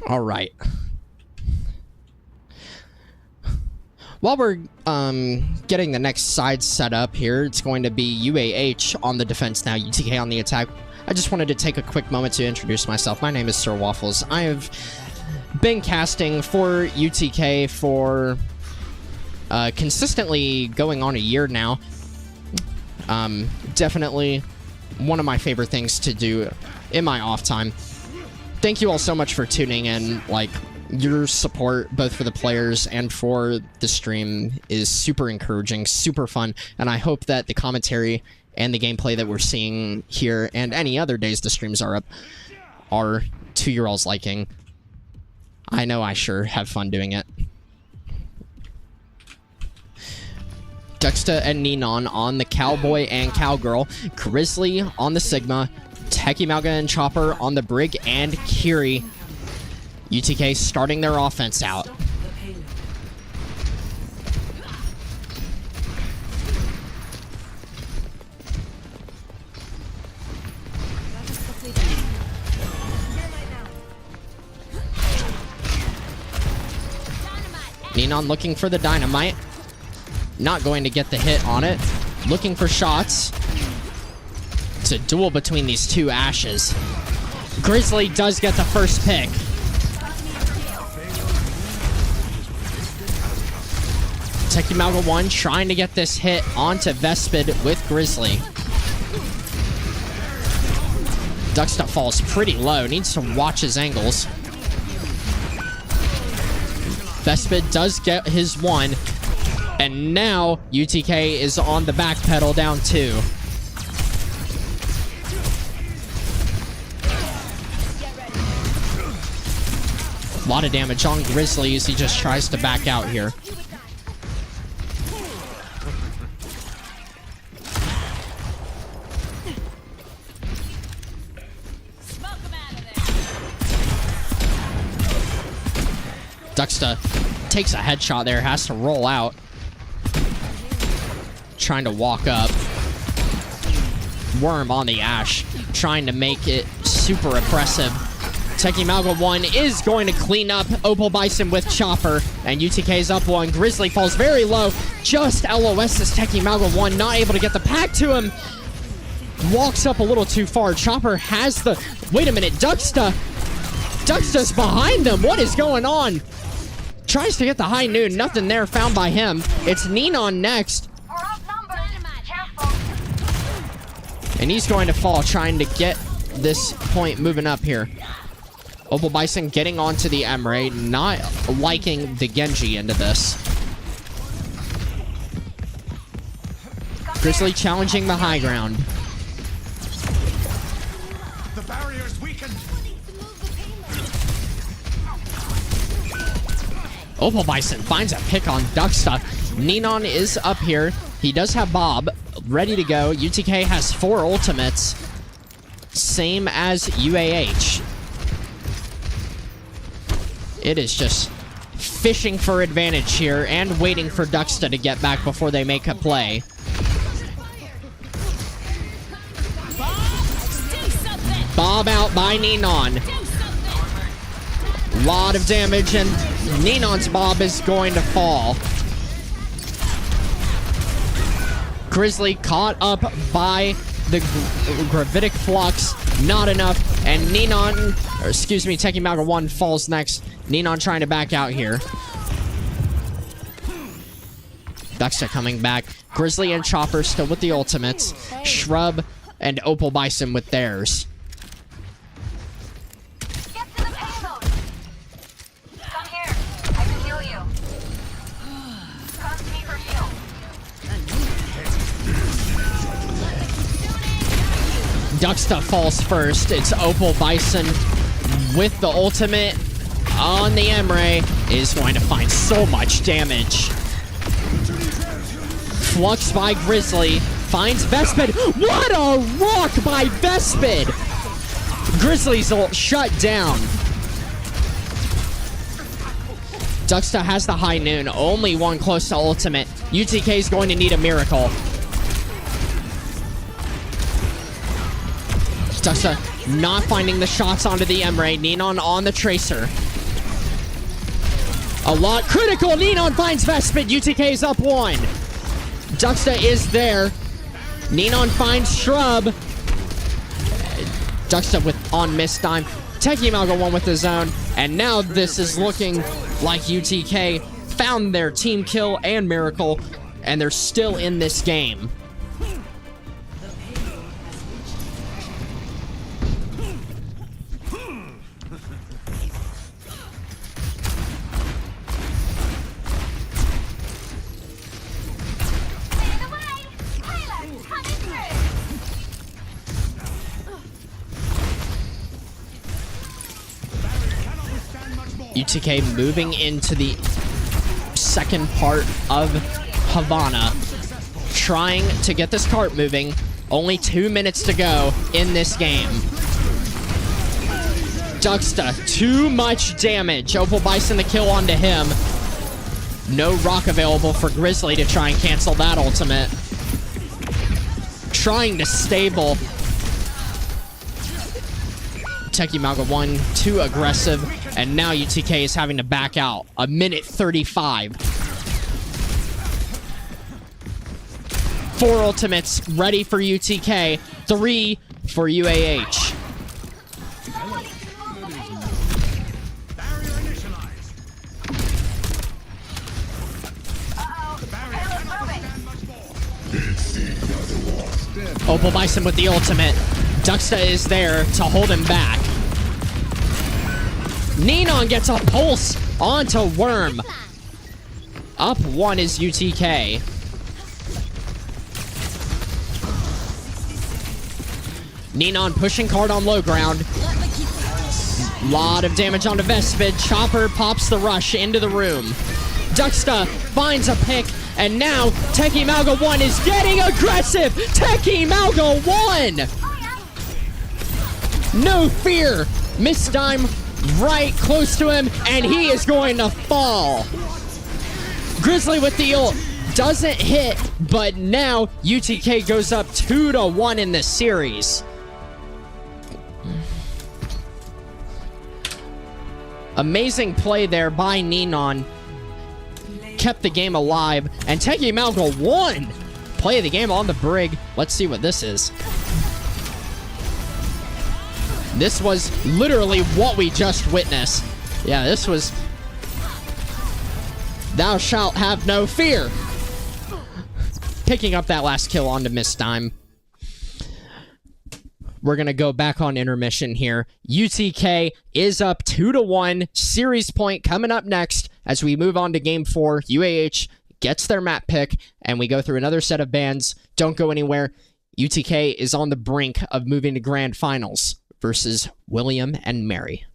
All right. While we're getting the next side set up here, it's going to be UAH on the defense now, UTK on the attack. I just wanted to take a quick moment to introduce myself. My name is Sir Waffles. I have been casting for UTK for consistently going on a year now. Definitely one of my favorite things to do in my off time. Thank you all so much for tuning in. Like, your support, both for the players and for the stream, is super encouraging, super fun, and I hope that the commentary and the gameplay that we're seeing here and any other days the streams are up are to your all's liking. I know I sure have fun doing it. Duxta and Ninon on the Cowboy and Cowgirl, Grizzly on the Sigma, Tekimaga and Chopper on the Brig and Kiri. UTK starting their offense out. Ninon looking for the dynamite. Not going to get the hit on it. Looking for shots. It's a duel between these two Ashes. Grizzly does get the first pick. Tekimaga 1 trying to get this hit onto Vespid with Grizzly. Duxta falls pretty low. Needs to watch his angles. Vespid does get his one. And now UTK is on the back pedal down 2. A lot of damage on Grizzly as he just tries to back out here. Duxta takes a headshot there, has to roll out. Trying to walk up. Worm on the Ash, trying to make it super oppressive. Tekimaga 1 is going to clean up Opal Bison with Chopper, and UTK's up 1. Grizzly falls very low. Just LOS's Tekimaga 1, not able to get the pack to him. Walks up a little too far. Chopper has the... Wait a minute, Duxta's behind them. What is going on? Tries to get the high noon. Nothing there found by him. It's Nenon next. And he's going to fall, trying to get this point moving up here. Opal Bison getting onto the Emre, not liking the Genji into this. Grizzly challenging the high ground. The barrier's weakened. Opal Bison finds a pick on Ducksta. Nenon is up here. He does have Bob ready to go. UTK has 4 ultimates. Same as UAH. It is just fishing for advantage here and waiting for Ducksta to get back before they make a play. Bob out by Nenon. Lot of damage, and Nenon's Bob is going to fall. Grizzly caught up by the Gravitic Flux. Not enough. And Techie Malga 1 falls next. Nenon trying to back out here. Ducksta coming back. Grizzly and Chopper still with the ultimates. Shrub and Opal Bison with theirs. Ducksta falls first. It's Opal Bison with the ultimate on the Emre. Is going to find so much damage. Flux by Grizzly. Finds Vespid. What a rock by Vespid! Grizzly's ult shut down. Ducksta has the high noon. Only one close to ultimate. UTK is going to need a miracle. Ducksta not finding the shots onto the Emre. Nenon on the Tracer. A lot critical. Nenon finds Vespid. UTK is up 1. Ducksta is there. Nenon finds Shrub. Ducksta with on miss dime. Techie Malga 1 with the zone. And now this is looking like UTK found their team kill and miracle. And they're still in this game. UTK moving into the second part of Havana. Trying to get this cart moving. Only 2 minutes to go in this game. Ducksta, too much damage. Opal Bison the kill onto him. No rock available for Grizzly to try and cancel that ultimate. Trying to stable. Techie Malga 1, too aggressive, and now UTK is having to back out. 1:35. 4 ultimates ready for UTK, 3 for UAH. Opal Bison with the ultimate. Ducksta is there to hold him back. Nenon gets a pulse onto Worm. Up 1 is UTK. Nenon pushing card on low ground. Lot of damage onto Vespid. Chopper pops the rush into the room. Ducksta finds a pick, and now Techie Malga 1 is getting aggressive. Techie Malga 1! No fear. Miss dime right close to him, and he is going to fall. Grizzly with the ult. Doesn't hit, but now UTK goes up 2-1 in the series. Amazing play there by Nenon. Kept the game alive, and Techie Malga 1. Play of the game on the brig. Let's see what this is. This was literally what we just witnessed. Yeah, this was Thou shalt have no fear. Picking up that last kill onto Miss Dime. We're going to go back on intermission here. UTK is up 2-1. Series point coming up next as we move on to Game 4. UAH gets their map pick, and we go through another set of bans. Don't go anywhere. UTK is on the brink of moving to Grand Finals versus William and Mary.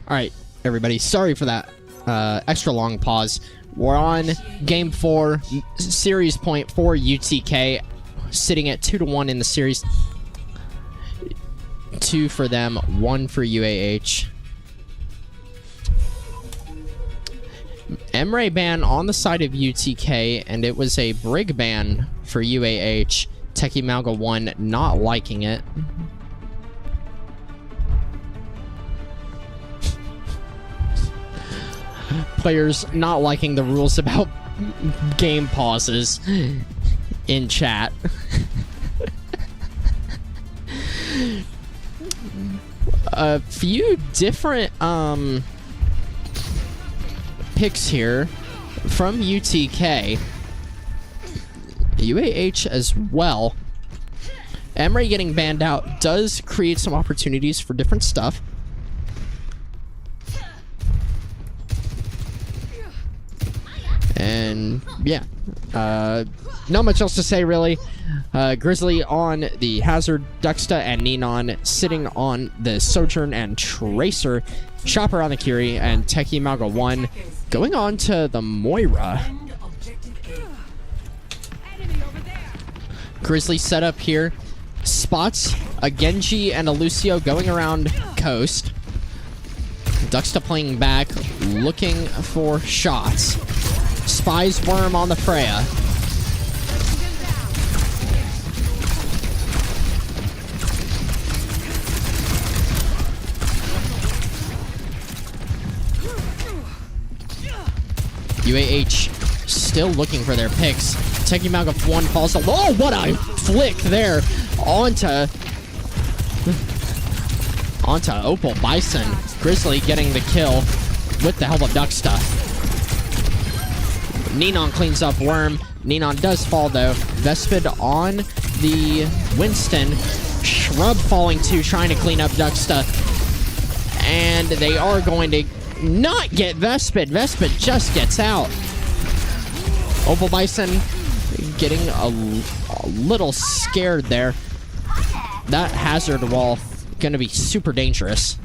Alright, everybody, sorry for that extra long pause. We're on game 4, series point for UTK, sitting at 2-1 in the series. 2 for them, 1 for UAH. Emre ban on the side of UTK, and it was a Brig ban for UAH. Techie Malga 1 not liking it. Players not liking the rules about game pauses in chat. A few different picks here from UTK. UAH as well. Emre getting banned out does create some opportunities for different stuff. And yeah, not much else to say really. Grizzly on the Hazard, Duxta and Ninon sitting on the Sojourn and Tracer, Chopper on the Curie, and Techie Malga 1 going on to the Moira. Grizzly set up here, spots a Genji and a Lucio going around coast. Duxta playing back, looking for shots. Spies Worm on the Freya. UAH still looking for their picks. Techie Malga 1 falls. Oh, what a flick there onto Opal Bison. Grizzly getting the kill with the help of Duxta. Ninon cleans up Worm. Ninon does fall though. Vespid on the Winston. Shrub falling too, trying to clean up Duxta. And they are going to not get Vespid. Vespid just gets out. Opal Bison getting a little scared there. That hazard wall gonna be super dangerous.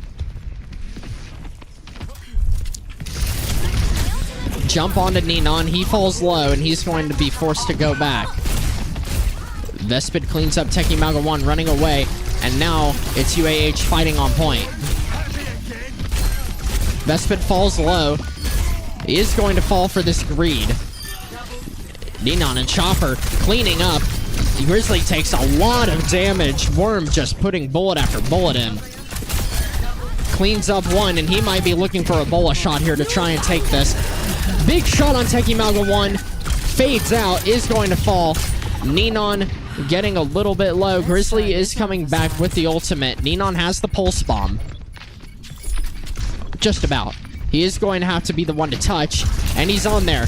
Jump onto Ninon. He falls low, and he's going to be forced to go back. Vespid cleans up Techie Malga 1, running away, and now it's UAH fighting on point. Vespid falls low. He is going to fall for this greed. Ninon and Chopper cleaning up. Grizzly takes a lot of damage. Worm just putting bullet after bullet in. Cleans up one, and he might be looking for a bola shot here to try and take this. Big shot on Techie Malga 1. Fades out, is going to fall. Ninon getting a little bit low. Grizzly is coming back with the ultimate. Ninon has the pulse bomb. Just about. He is going to have to be the one to touch, and he's on there.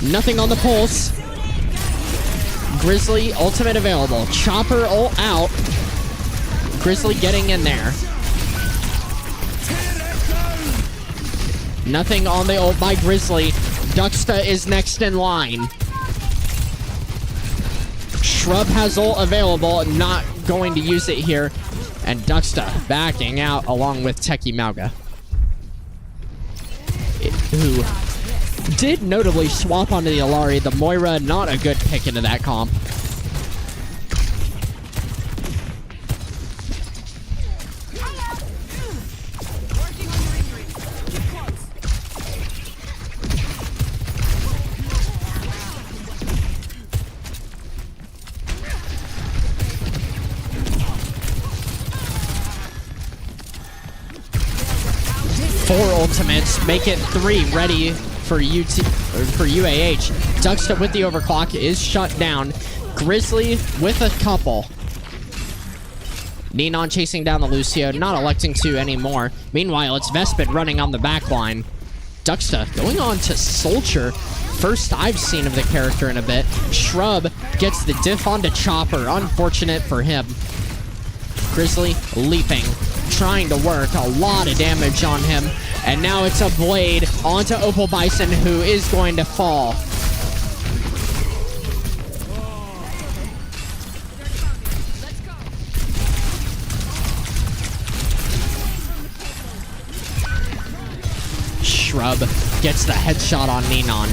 Nothing on the pulse. Grizzly ultimate available. Chopper ult out. Grizzly getting in there. Nothing on the ult by Grizzly. Duxta is next in line. Shrub has ult available, not going to use it here. And Duxta backing out along with Techie Malga, who did notably swap onto the Alari. The Moira, not a good pick into that comp. Four ultimates, make it 3 ready for UAH. Duxta with the overclock is shut down. Grizzly with a couple. Ninon chasing down the Lucio, not electing to anymore. Meanwhile, it's Vespid running on the back line. Duxta going on to Soldier. First I've seen of the character in a bit. Shrub gets the diff onto Chopper. Unfortunate for him. Grizzly leaping, trying to work. A lot of damage on him. And now it's a blade onto Opal Bison, who is going to fall. Shrub gets the headshot on Ninon.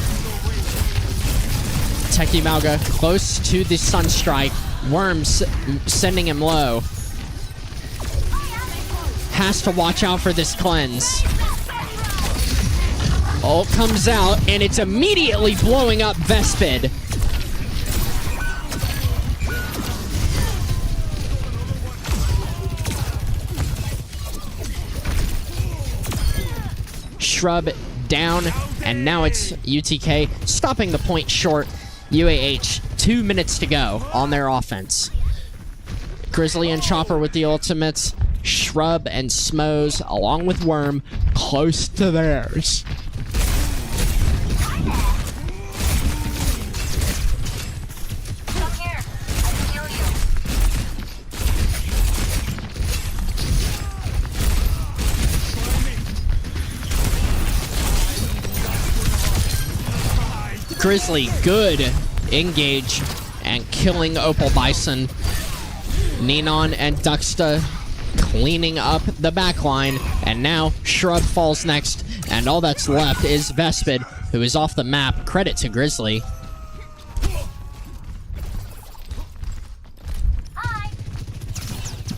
Teki Mauga close to the Sunstrike. Worms sending him low. Has to watch out for this cleanse. Ult comes out, and it's immediately blowing up Vespid. Shrub down, and now it's UTK stopping the point short. UAH, 2 minutes to go on their offense. Grizzly and Chopper with the ultimates. Shrub and Smoes, along with Worm, close to theirs. Come here. I can heal you. Grizzly, good engage and killing Opal Bison. Ninon and Duxta cleaning up the backline, and now Shrub falls next, and all that's left is Vespid, who is off the map. Credit to Grizzly. Hi.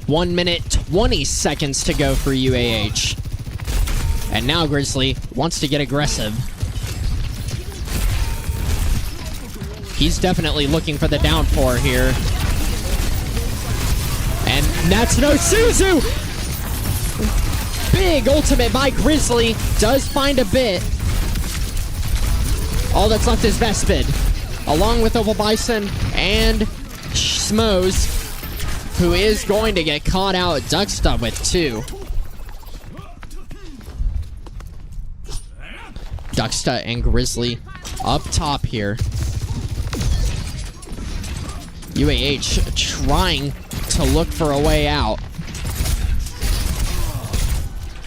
1 minute, 20 seconds to go for UAH. And now Grizzly wants to get aggressive. He's definitely looking for the down 4 here. And that's no Suzu! Big ultimate by Grizzly. Does find a bit. All that's left is Vespid, along with Opal Bison and Smoes, who is going to get caught out. Duxta with 2. Duxta and Grizzly up top here. UAH trying to look for a way out.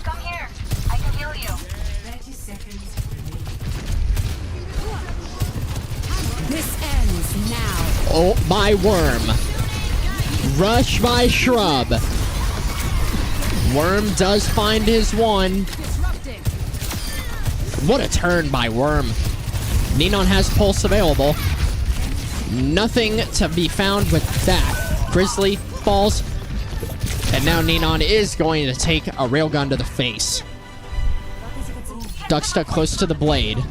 Come here. I can heal you. 30 seconds. This ends now. Oh, by Worm. Rush by Shrub. Worm does find his 1. Disrupting. What a turn by Worm. Ninon has Pulse available. Nothing to be found with that. Grizzly falls, and now Ninon is going to take a railgun to the face. Duxta close to the blade.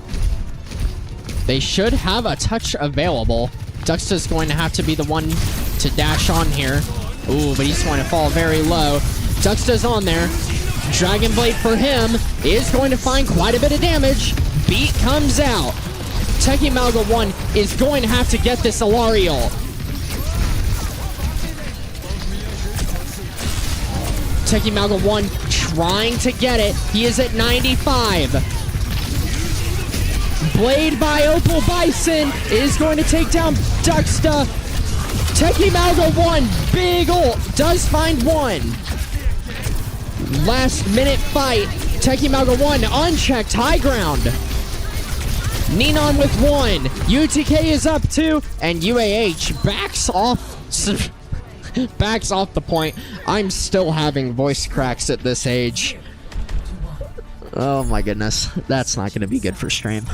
They should have a touch available. Duxta's going to have to be the one to dash on here. Ooh, but he's going to fall very low. Duxta's on there. Dragon Blade for him is going to find quite a bit of damage. Beat comes out. Teki Mauga 1 is going to have to get this Alarial. Teki Mauga 1 trying to get it. He is at 95. Blade by Opal Bison is going to take down Duxta. Teki Mauga 1, big ult, does find 1. Last minute fight. Teki Mauga 1 unchecked high ground. Ninon with 1. UTK is up 2, and UAH backs off the point. I'm still having voice cracks at this age. Oh my goodness. That's not going to be good for stream.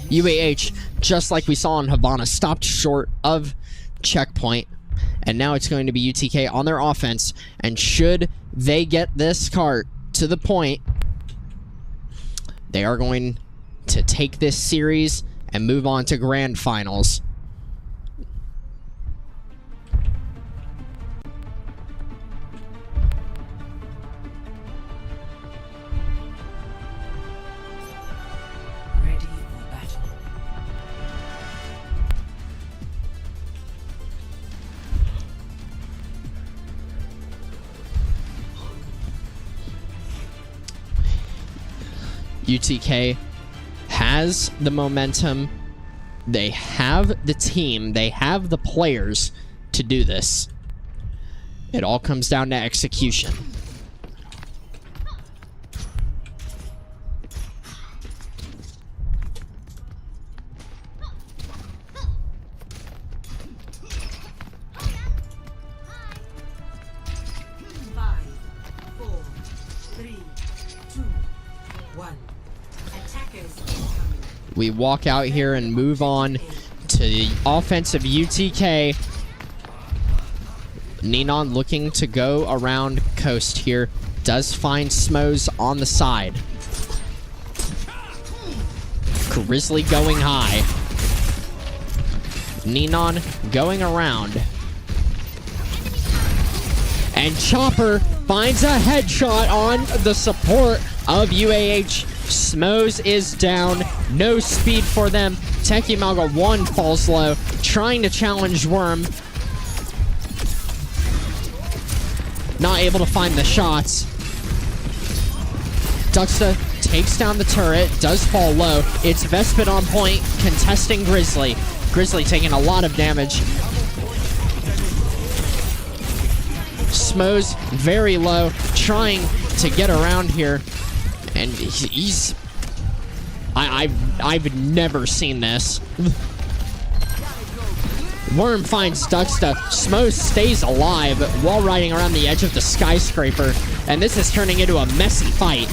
UAH, just like we saw in Havana, stopped short of checkpoint. And now it's going to be UTK on their offense. And should they get this cart to the point, they are going to take this series and move on to grand finals. Ready for battle. UTK has the momentum. They have the team. They have the players to do this. It all comes down to execution. we walk out here and move on to the offensive UTK. Ninon looking to go around coast here. Does find Smos on the side. Grizzly going high. Ninon going around. And Chopper finds a headshot on the support of UAH. Smos is down. No speed for them. Teki Malga 1 falls low. Trying to challenge Worm. Not able to find the shots. Duxta takes down the turret. Does fall low. It's Vespid on point. Contesting Grizzly. Grizzly taking a lot of damage. Smos very low, trying to get around here, and he's... I've never seen this. Worm finds Duxta. Smos stays alive while riding around the edge of the skyscraper, and this is turning into a messy fight.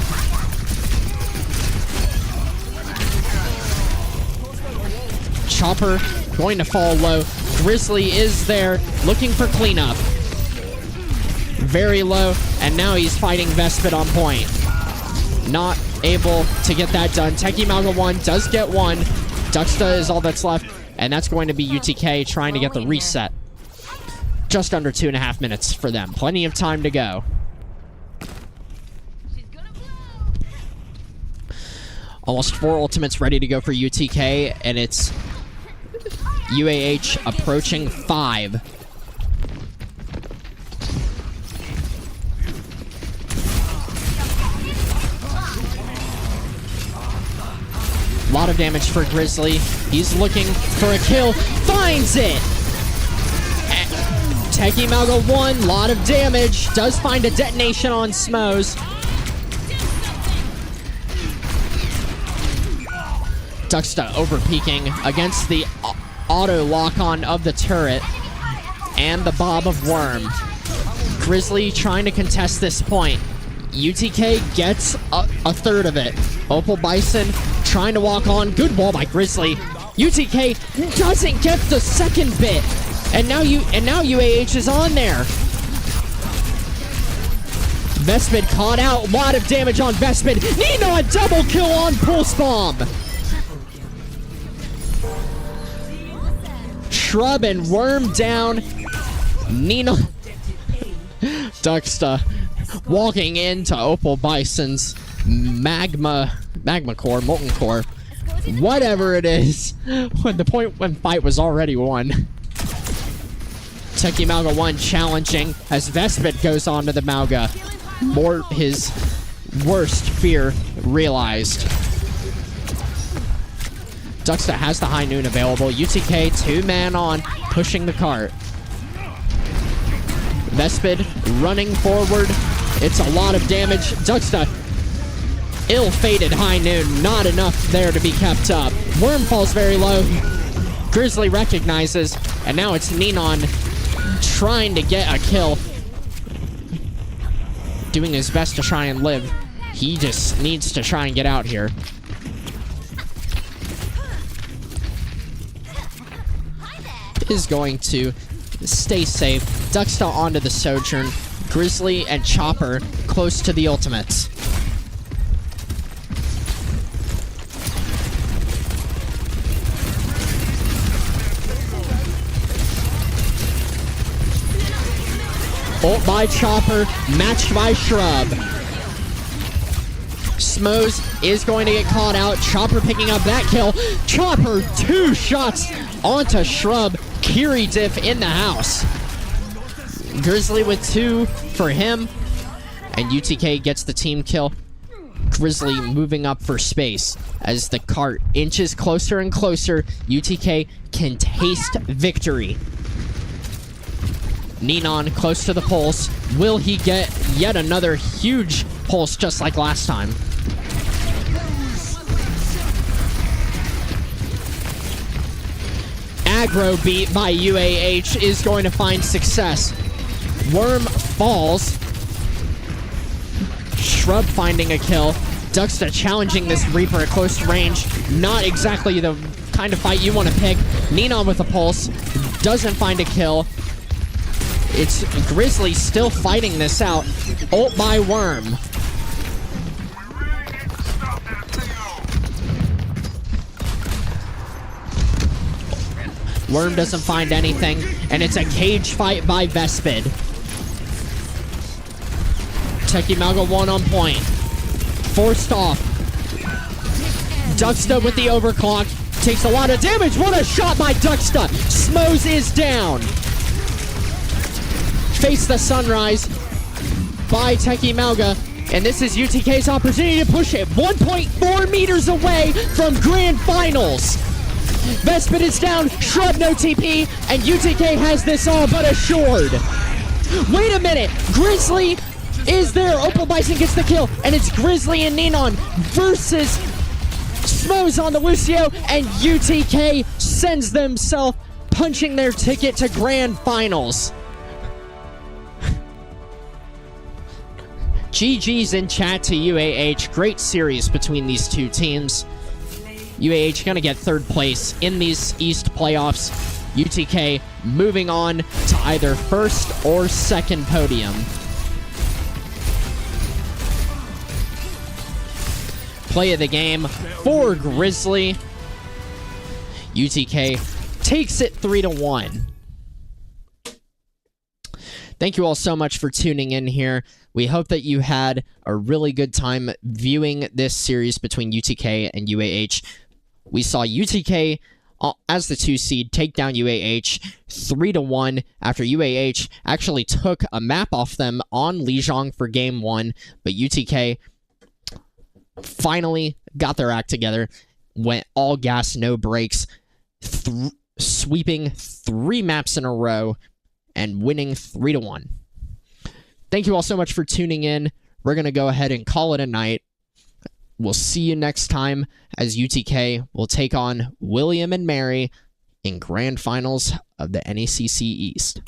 Chopper going to fall low. Grizzly is there, looking for cleanup. Very low, and now he's fighting Vespid on point. Not able to get that done. Teki Malga 1 does get one. Duxta is all that's left, and that's going to be UTK trying to get the reset. Just under 2.5 minutes for them. Plenty of time to go. Almost 4 ultimates ready to go for UTK, and it's UAH approaching 5. A lot of damage for Grizzly. He's looking for a kill. Finds it! Teki Malga 1, lot of damage. Does find a detonation on Smos. Duxta over-peeking against the auto lock-on of the turret and the bob of Worm. Grizzly trying to contest this point. UTK gets a third of it. Opal Bison trying to walk on. Good ball by Grizzly. UTK doesn't get the second bit. And now UAH is on there. Vespid caught out. A lot of damage on Vespid. Nino a double kill on Pulse Bomb. Shrub and Worm down. Nino. Duxta walking into Opal Bison's magma core, molten core, whatever it is, when fight was already won. Teki Malga 1 challenging as Vespid goes on to the Malga. More his worst fear realized. Duxta has the high noon available. UTK 2-man on, pushing the cart. Vespid running forward. It's a lot of damage. Duxta, ill-fated high noon. Not enough there to be kept up. Worm falls very low. Grizzly recognizes, and now it's Ninon trying to get a kill. Doing his best to try and live. He just needs to try and get out here. Is going to stay safe. Duxta onto the Sojourn. Grizzly and Chopper close to the ultimates. Ult by Chopper, matched by Shrub. Smos is going to get caught out. Chopper picking up that kill. Chopper, 2 shots onto Shrub. Kiri diff in the house. Grizzly with 2 for him. And UTK gets the team kill. Grizzly moving up for space. As the cart inches closer and closer, UTK can taste victory. Ninon close to the pulse. Will he get yet another huge pulse just like last time? Aggro beat by UAH is going to find success. Worm falls. Shrub finding a kill. Duxta challenging this Reaper at close range. Not exactly the kind of fight you want to pick. Nenon with a pulse. Doesn't find a kill. It's Grizzly still fighting this out. Ult by Worm. Worm doesn't find anything, and it's a cage fight by Vespid. Techie Malga 1 on point. Forced off. Duxta with the overclock. Takes a lot of damage. What a shot by Duxta. Smoes is down. Face the sunrise by Techie Malga. And this is UTK's opportunity to push it 1.4 meters away from Grand Finals. Vespid is down, Shrub no TP, and UTK has this all but assured. Wait a minute, Grizzly is there. Opal Bison gets the kill, and it's Grizzly and Nenon versus Smos on the Lucio, and UTK sends themselves punching their ticket to Grand Finals. GG's in chat to UAH. Great series between these two teams. UAH gonna get third place in these East playoffs. UTK moving on to either first or second podium. Play of the game for Grizzly. UTK takes it 3-1. Thank you all so much for tuning in here. We hope that you had a really good time viewing this series between UTK and UAH. We saw UTK as the 2 seed take down UAH 3-1 after UAH actually took a map off them on Lijiang for game 1, but UTK finally got their act together, went all gas, no brakes, sweeping 3 maps in a row and winning 3-1. Thank you all so much for tuning in. We're going to go ahead and call it a night. We'll see you next time as UTK will take on William and Mary in Grand Finals of the NECC East.